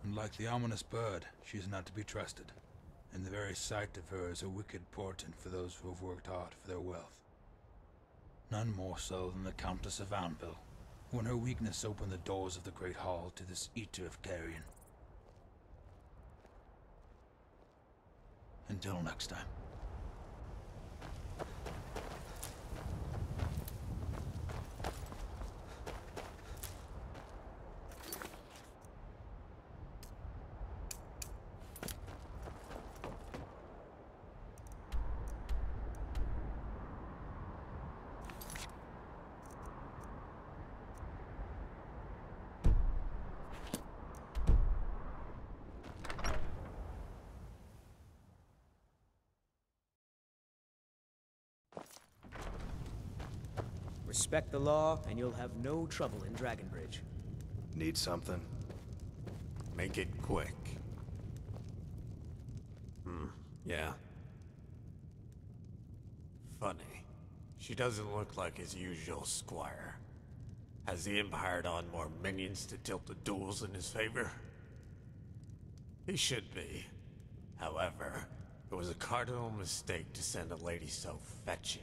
And like the ominous bird, she is not to be trusted, and the very sight of her is a wicked portent for those who have worked hard for their wealth. None more so than the Countess of Anvil, who in her weakness opened the doors of the Great Hall to this Eater of Carrion. Until next time. Respect the law, and you'll have no trouble in Dragonbridge. Need something? Make it quick. Yeah. Funny. She doesn't look like his usual squire. Has the Empire on more minions to tilt the duels in his favor? He should be. However, it was a cardinal mistake to send a lady so fetching.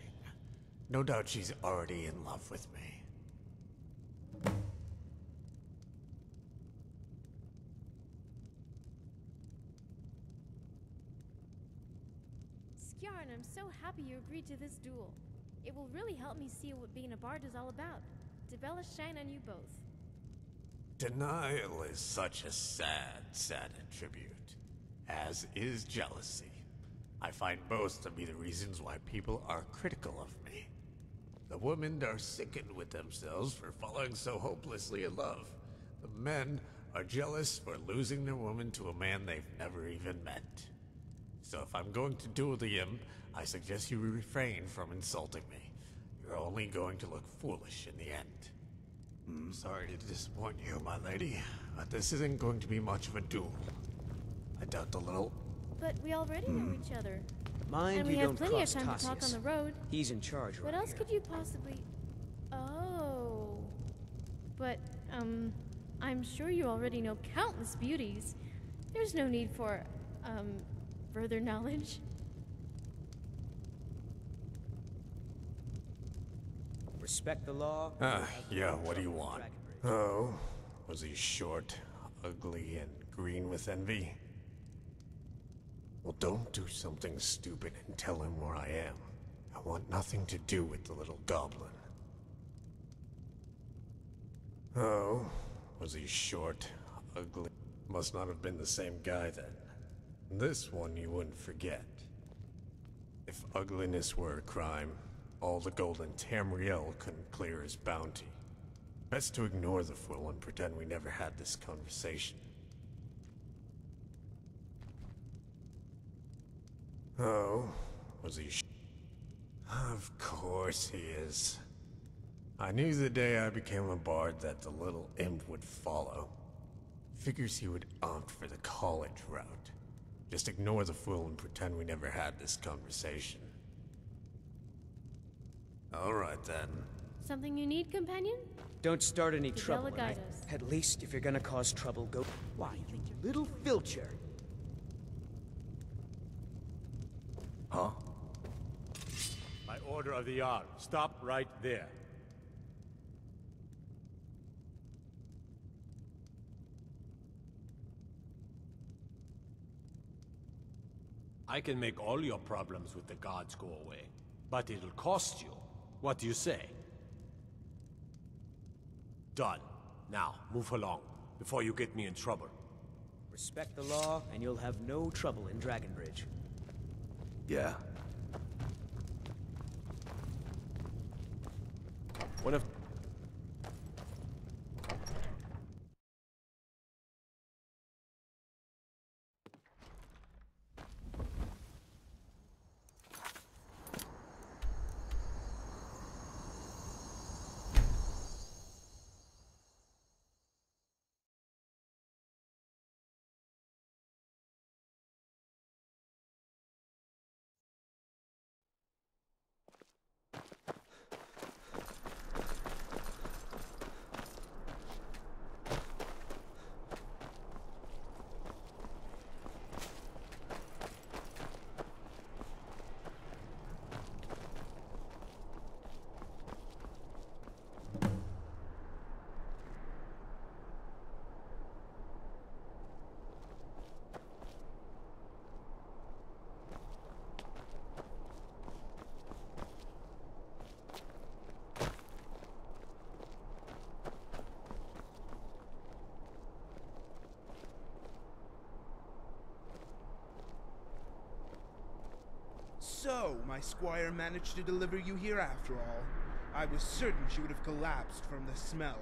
No doubt she's already in love with me. Skyrim, I'm so happy you agreed to this duel. It will really help me see what being a bard is all about. Dibella shine on you both. Denial is such a sad, sad attribute, as is jealousy. I find both to be the reasons why people are critical of me. The The women are sickened with themselves for falling so hopelessly in love. The men are jealous for losing their woman to a man they've never even met. So if I'm going to duel the imp, I suggest you refrain from insulting me. You're only going to look foolish in the end. Sorry to disappoint you, my lady, but this isn't going to be much of a duel. I doubt the little... But we already know each other. Mind and you we have don't plenty of cross time to talk on Cassius. the road. He's in charge What right else here. could you possibly... Oh... But, I'm sure you already know countless beauties. There's no need for, further knowledge. Respect the law. Yeah, what do you want? Oh, was he short, ugly, and green with envy? Well, don't do something stupid and tell him where I am. I want nothing to do with the little goblin. Oh, was he short, ugly? Must not have been the same guy then. This one you wouldn't forget. If ugliness were a crime, all the gold in Tamriel couldn't clear his bounty. Best to ignore the fool and pretend we never had this conversation. Oh, was he Of course he is. I knew the day I became a bard that the little imp would follow. Figures he would opt for the college route. Just ignore the fool and pretend we never had this conversation. Alright then. Something you need, companion? Don't start any Did trouble. Bella guide us? At least if you're gonna cause trouble, go. Why, you little filcher. Huh? By order of the Jarl, stop right there. I can make all your problems with the gods go away, but it'll cost you. What do you say? Done. Now, move along, before you get me in trouble. Respect the law, and you'll have no trouble in Dragonbridge. Yeah. One of... So, my squire managed to deliver you here after all. I was certain she would have collapsed from the smell.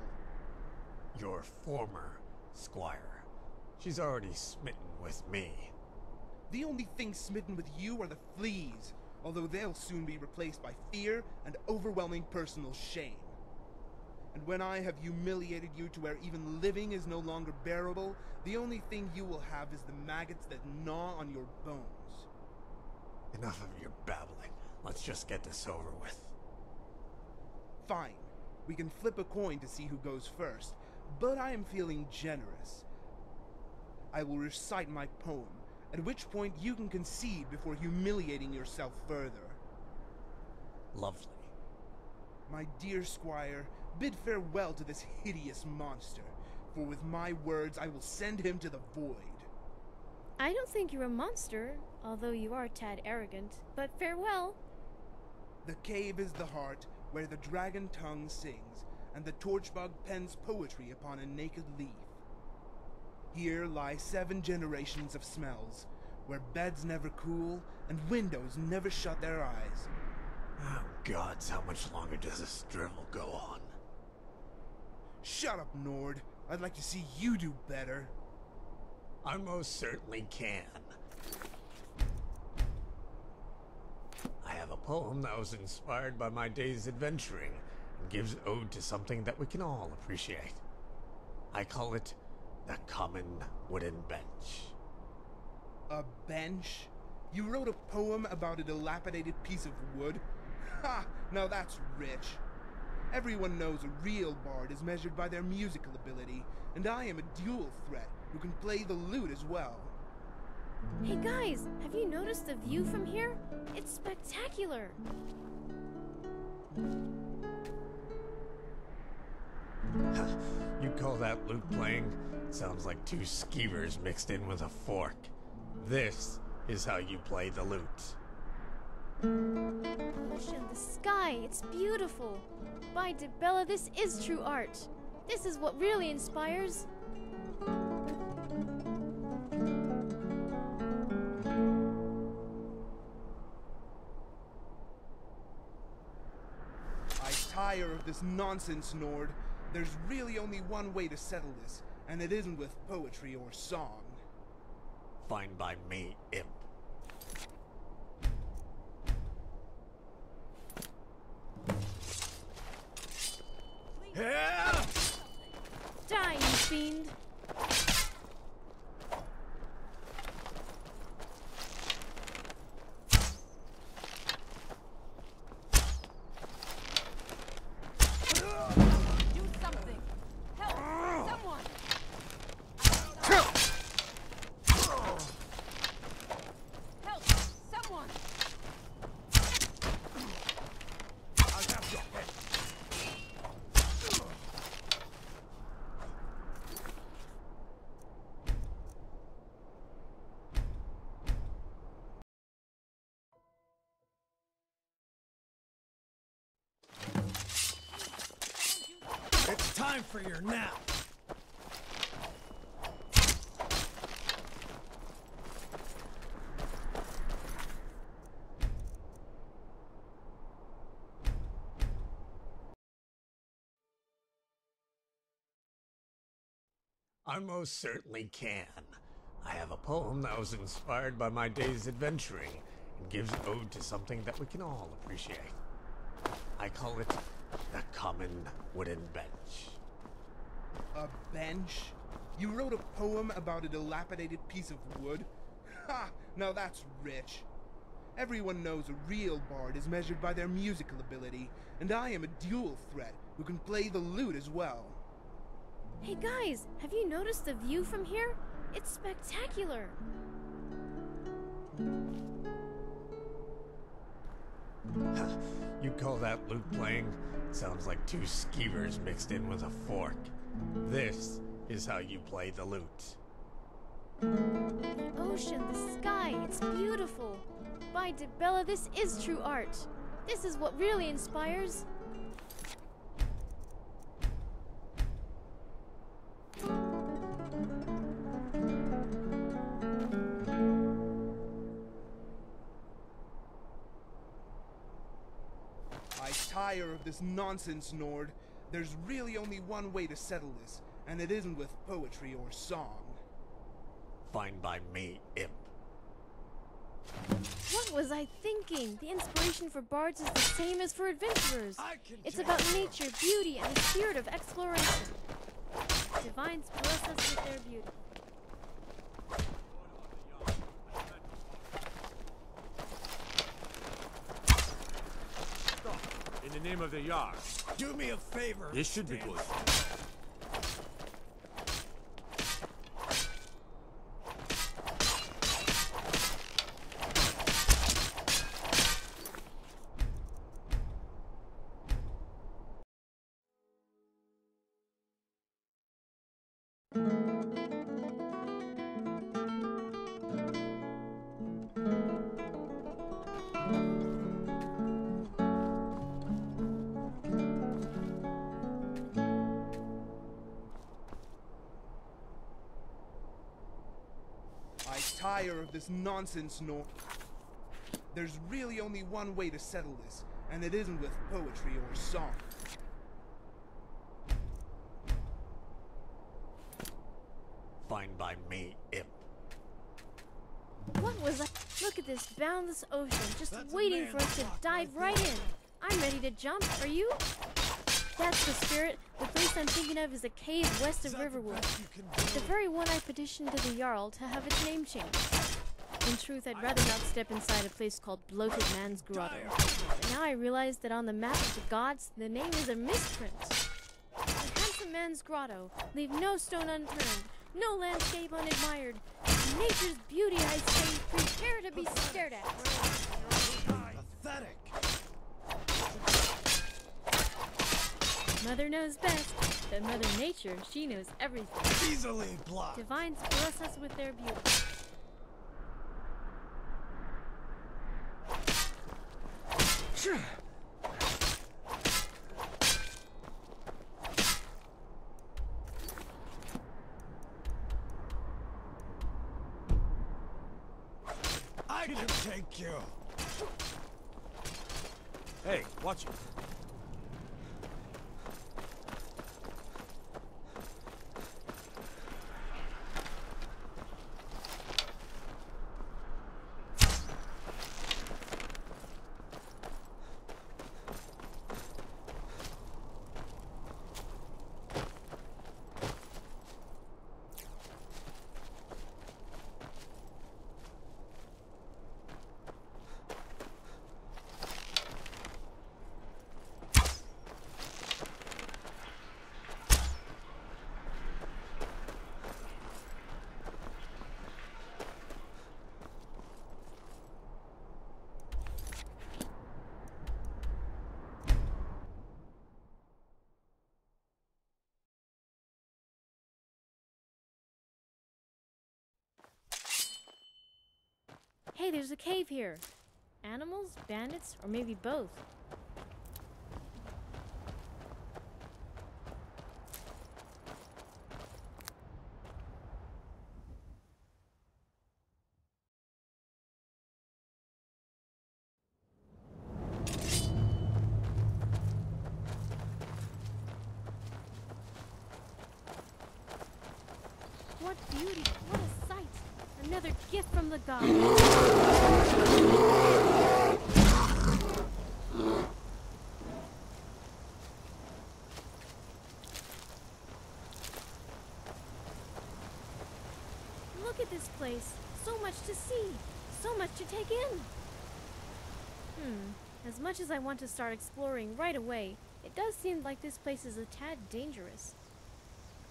Your former squire. She's already smitten with me. The only things smitten with you are the fleas, although they'll soon be replaced by fear and overwhelming personal shame. And when I have humiliated you to where even living is no longer bearable, the only thing you will have is the maggots that gnaw on your bones. Enough of your babbling. Let's just get this over with. Fine. We can flip a coin to see who goes first, but I am feeling generous. I will recite my poem, at which point you can concede before humiliating yourself further. Lovely. My dear squire, bid farewell to this hideous monster, for with my words I will send him to the void. I don't think you're a monster, although you are a tad arrogant, but farewell. The cave is the heart, where the dragon tongue sings, and the torchbug pens poetry upon a naked leaf. Here lie 7 generations of smells, where beds never cool, and windows never shut their eyes. Oh gods, how much longer does this drivel go on? Shut up, Nord. I'd like to see you do better. I most certainly can. I have a poem that was inspired by my day's adventuring and gives ode to something that we can all appreciate. I call it the common wooden bench. A bench? You wrote a poem about a dilapidated piece of wood? Ha! Now that's rich. Everyone knows a real bard is measured by their musical ability, and I am a dual threat who can play the lute as well. Hey guys, have you noticed the view from here? It's spectacular! You call that lute playing? Sounds like two skeevers mixed in with a fork. This is how you play the lute. Ocean, the sky, it's beautiful. By Dibella, this is true art. This is what really inspires. I tire of this nonsense, Nord. There's really only one way to settle this, and it isn't with poetry or song. Fine by me, imp. Die, you fiend! Do something! Help! Someone! Help! Someone! I'll have your head. It's time for your nap. I most certainly can. I have a poem that was inspired by my day's adventuring and gives ode to something that we can all appreciate. I call it the common wooden bench. A bench? You wrote a poem about a dilapidated piece of wood? Ha! Now that's rich. Everyone knows a real bard is measured by their musical ability, and I am a dual threat who can play the lute as well. Hey guys, have you noticed the view from here? It's spectacular! You call that lute playing? Sounds like two skeevers mixed in with a fork. This is how you play the lute. The ocean, the sky, it's beautiful. By Dibella, this is true art. This is what really inspires. I tire of this nonsense, Nord. There's really only one way to settle this, and it isn't with poetry or song. Fine by me, imp. What was I thinking? The inspiration for bards is the same as for adventurers. It's about nature, beauty, and the spirit of exploration. Divines bless us with their beauty. In the name of the Yard. Do me a favor. This should be good. I tire of this nonsense, Nord. There's really only one way to settle this, and it isn't with poetry or song. Fine by me, imp. What was that? Look at this boundless ocean, just waiting for us to dive right in. I'm ready to jump. Are you? That's the spirit. The place I'm thinking of is a cave west of Riverwood. The very one I petitioned to the Jarl to have its name changed. In truth, I'd rather not step inside a place called Bloated Man's Grotto. But now I realize that on the map of the gods, the name is a misprint. The handsome man's grotto. Leave no stone unturned, no landscape unadmired. Nature's beauty, I say, prepare to be stared at. Pathetic. Mother knows best, but Mother Nature, she knows everything. Easily blocked. Divines bless us with their beauty. I can take you. Hey, watch it. Hey, there's a cave here. Animals, bandits, or maybe both. What beauty! What a sight! Another gift from the gods! Look at this place! So much to see! So much to take in! As much as I want to start exploring right away, it does seem like this place is a tad dangerous.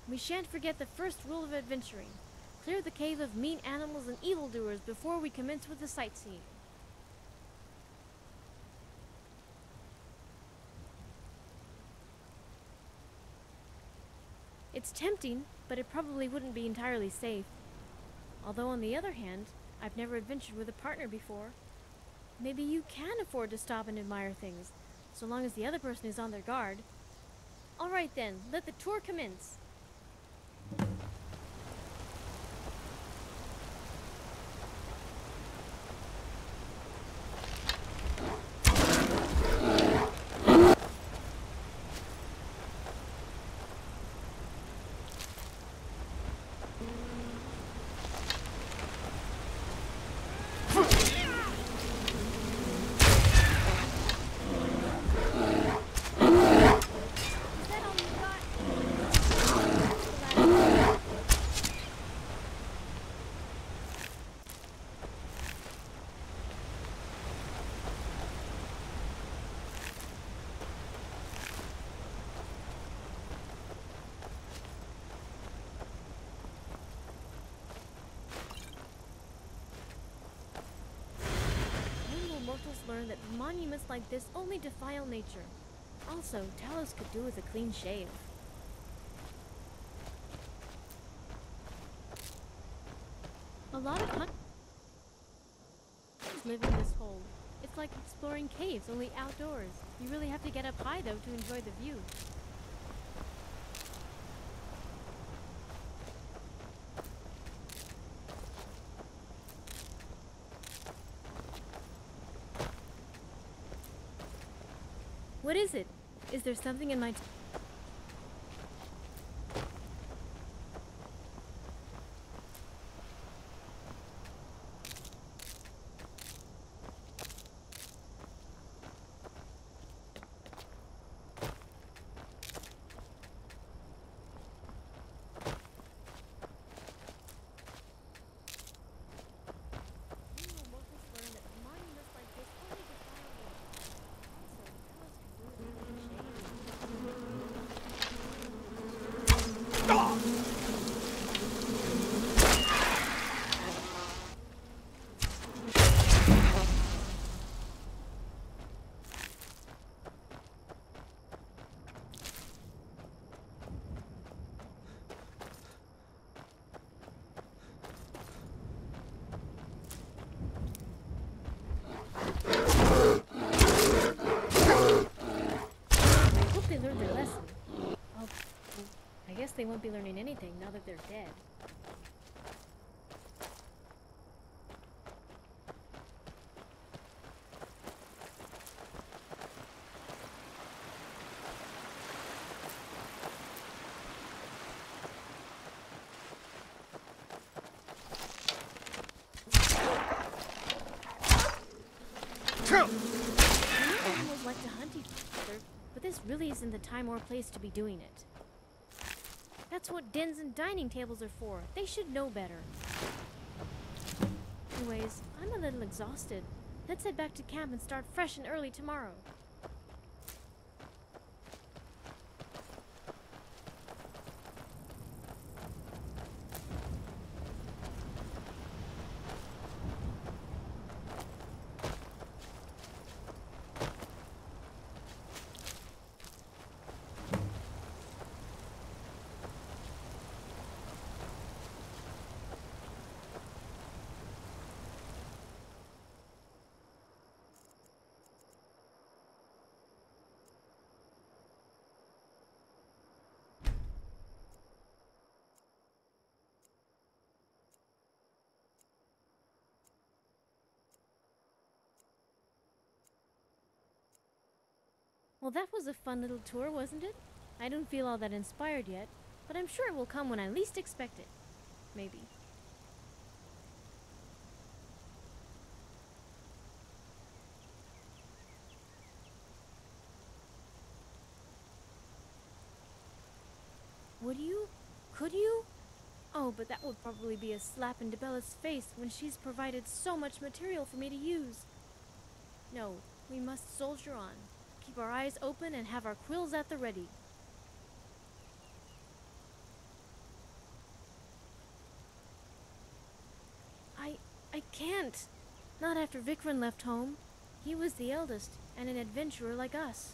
We shan't forget the first rule of adventuring. Clear the cave of mean animals and evildoers before we commence with the sightseeing. It's tempting, but it probably wouldn't be entirely safe. Although on the other hand, I've never adventured with a partner before. Maybe you can afford to stop and admire things, so long as the other person is on their guard. Alright then, let the tour commence. Learn that monuments like this only defile nature. Also, Talos could do with a clean shave. A lot of hunters live in this hole. It's like exploring caves, only outdoors. You really have to get up high, though, to enjoy the view. What is it? Is there something in my... I guess they won't be learning anything now that they're dead. Animals like to hunt each other, but this really isn't the time or place to be doing it. That's what dens and dining tables are for. They should know better. Anyways, I'm a little exhausted. Let's head back to camp and start fresh and early tomorrow. Well, that was a fun little tour, wasn't it? I don't feel all that inspired yet, but I'm sure it will come when I least expect it. Maybe. Would you? Could you? Oh, but that would probably be a slap in Debella's face when she's provided so much material for me to use. No, we must soldier on. Keep our eyes open and have our quills at the ready. I can't. Not after ᵯᴑᴆᴆ left home. He was the eldest and an adventurer like us.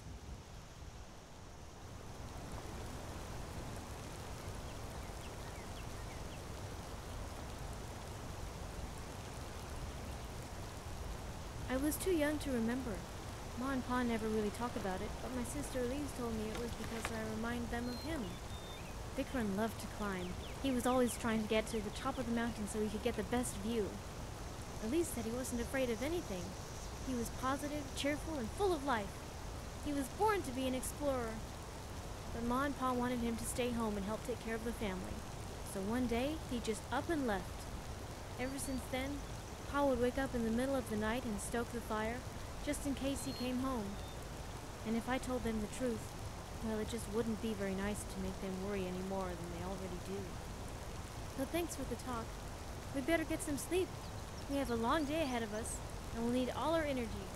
I was too young to remember. Ma and Pa never really talk about it, but my sister Elise told me it was because I remind them of him. ᵯᴑᴆ loved to climb. He was always trying to get to the top of the mountain so he could get the best view. Elise said he wasn't afraid of anything. He was positive, cheerful, and full of life. He was born to be an explorer. But Ma and Pa wanted him to stay home and help take care of the family. So one day, he just up and left. Ever since then, Pa would wake up in the middle of the night and stoke the fire, just in case he came home. And if I told them the truth, well, it just wouldn't be very nice to make them worry any more than they already do. So thanks for the talk. We'd better get some sleep. We have a long day ahead of us, and we'll need all our energy.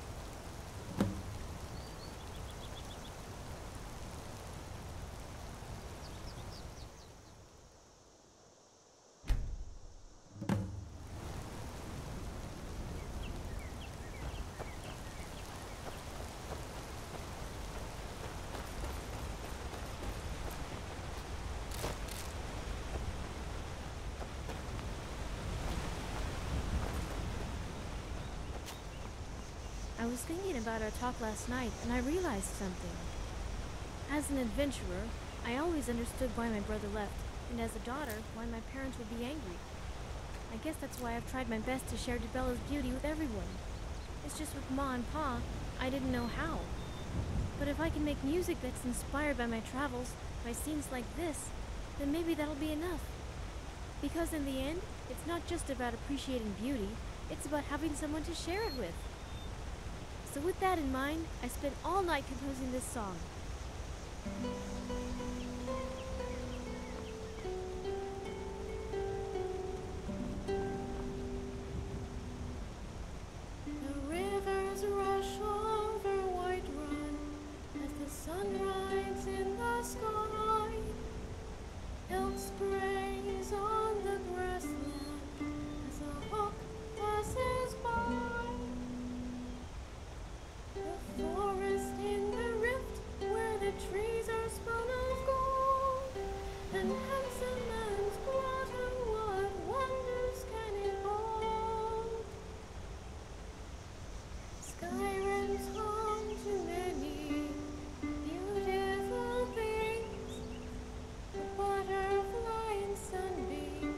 I was thinking about our talk last night, and I realized something. As an adventurer, I always understood why my brother left, and as a daughter, why my parents would be angry. I guess that's why I've tried my best to share Debella's beauty with everyone. It's just with Ma and Pa, I didn't know how. But if I can make music that's inspired by my travels, by scenes like this, then maybe that'll be enough. Because in the end, it's not just about appreciating beauty, it's about having someone to share it with. So with that in mind, I spent all night composing this song. The rivers rush over White Run as the sun rises in the sky. Elk sprays on the grassland as a hawk passes by. The forest in the rift where the trees are spun of gold, and handsome man's grotto, what wonders can it hold? Skyrim's home to many beautiful things, a butterfly in sunbeam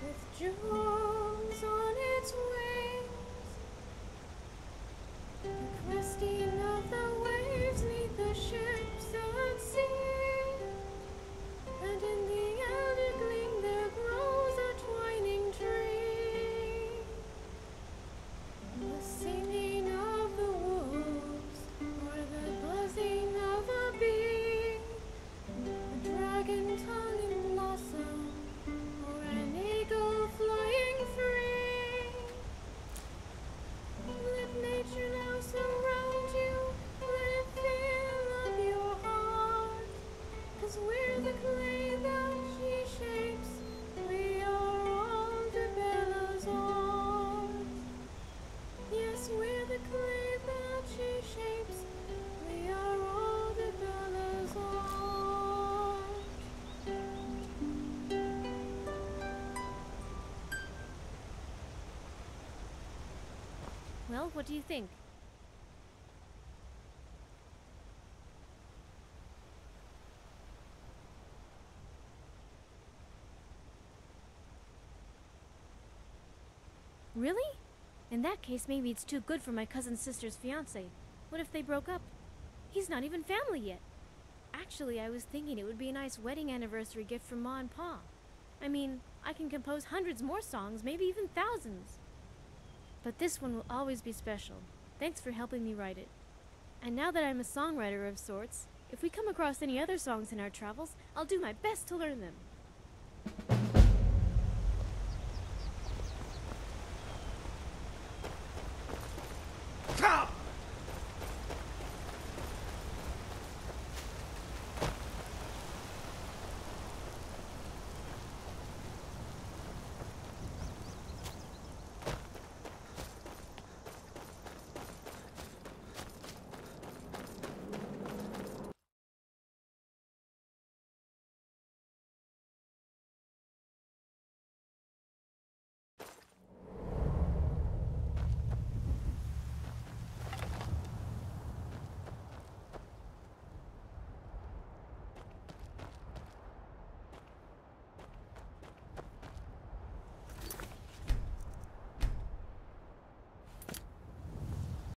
with jewels on its wings. The cresting of the waves neath the ships at sea, and in the elder gleam there grows a twining tree. The singing of the wolves, or the buzzing of a bee, a dragon tongue in blossom, or an eagle flying free. Let nature now surround you, let it fill up your heart, 'cause we're the clay that she shapes, we are all Bella's art. Yes, we're the clay that she shapes, we are all Bella's art. Well, what do you think? Really? In that case, maybe it's too good for my cousin's sister's fiancé. What if they broke up? He's not even family yet. Actually, I was thinking it would be a nice wedding anniversary gift from Ma and Pa. I mean, I can compose hundreds more songs, maybe even thousands. But this one will always be special. Thanks for helping me write it. And now that I'm a songwriter of sorts, if we come across any other songs in our travels, I'll do my best to learn them.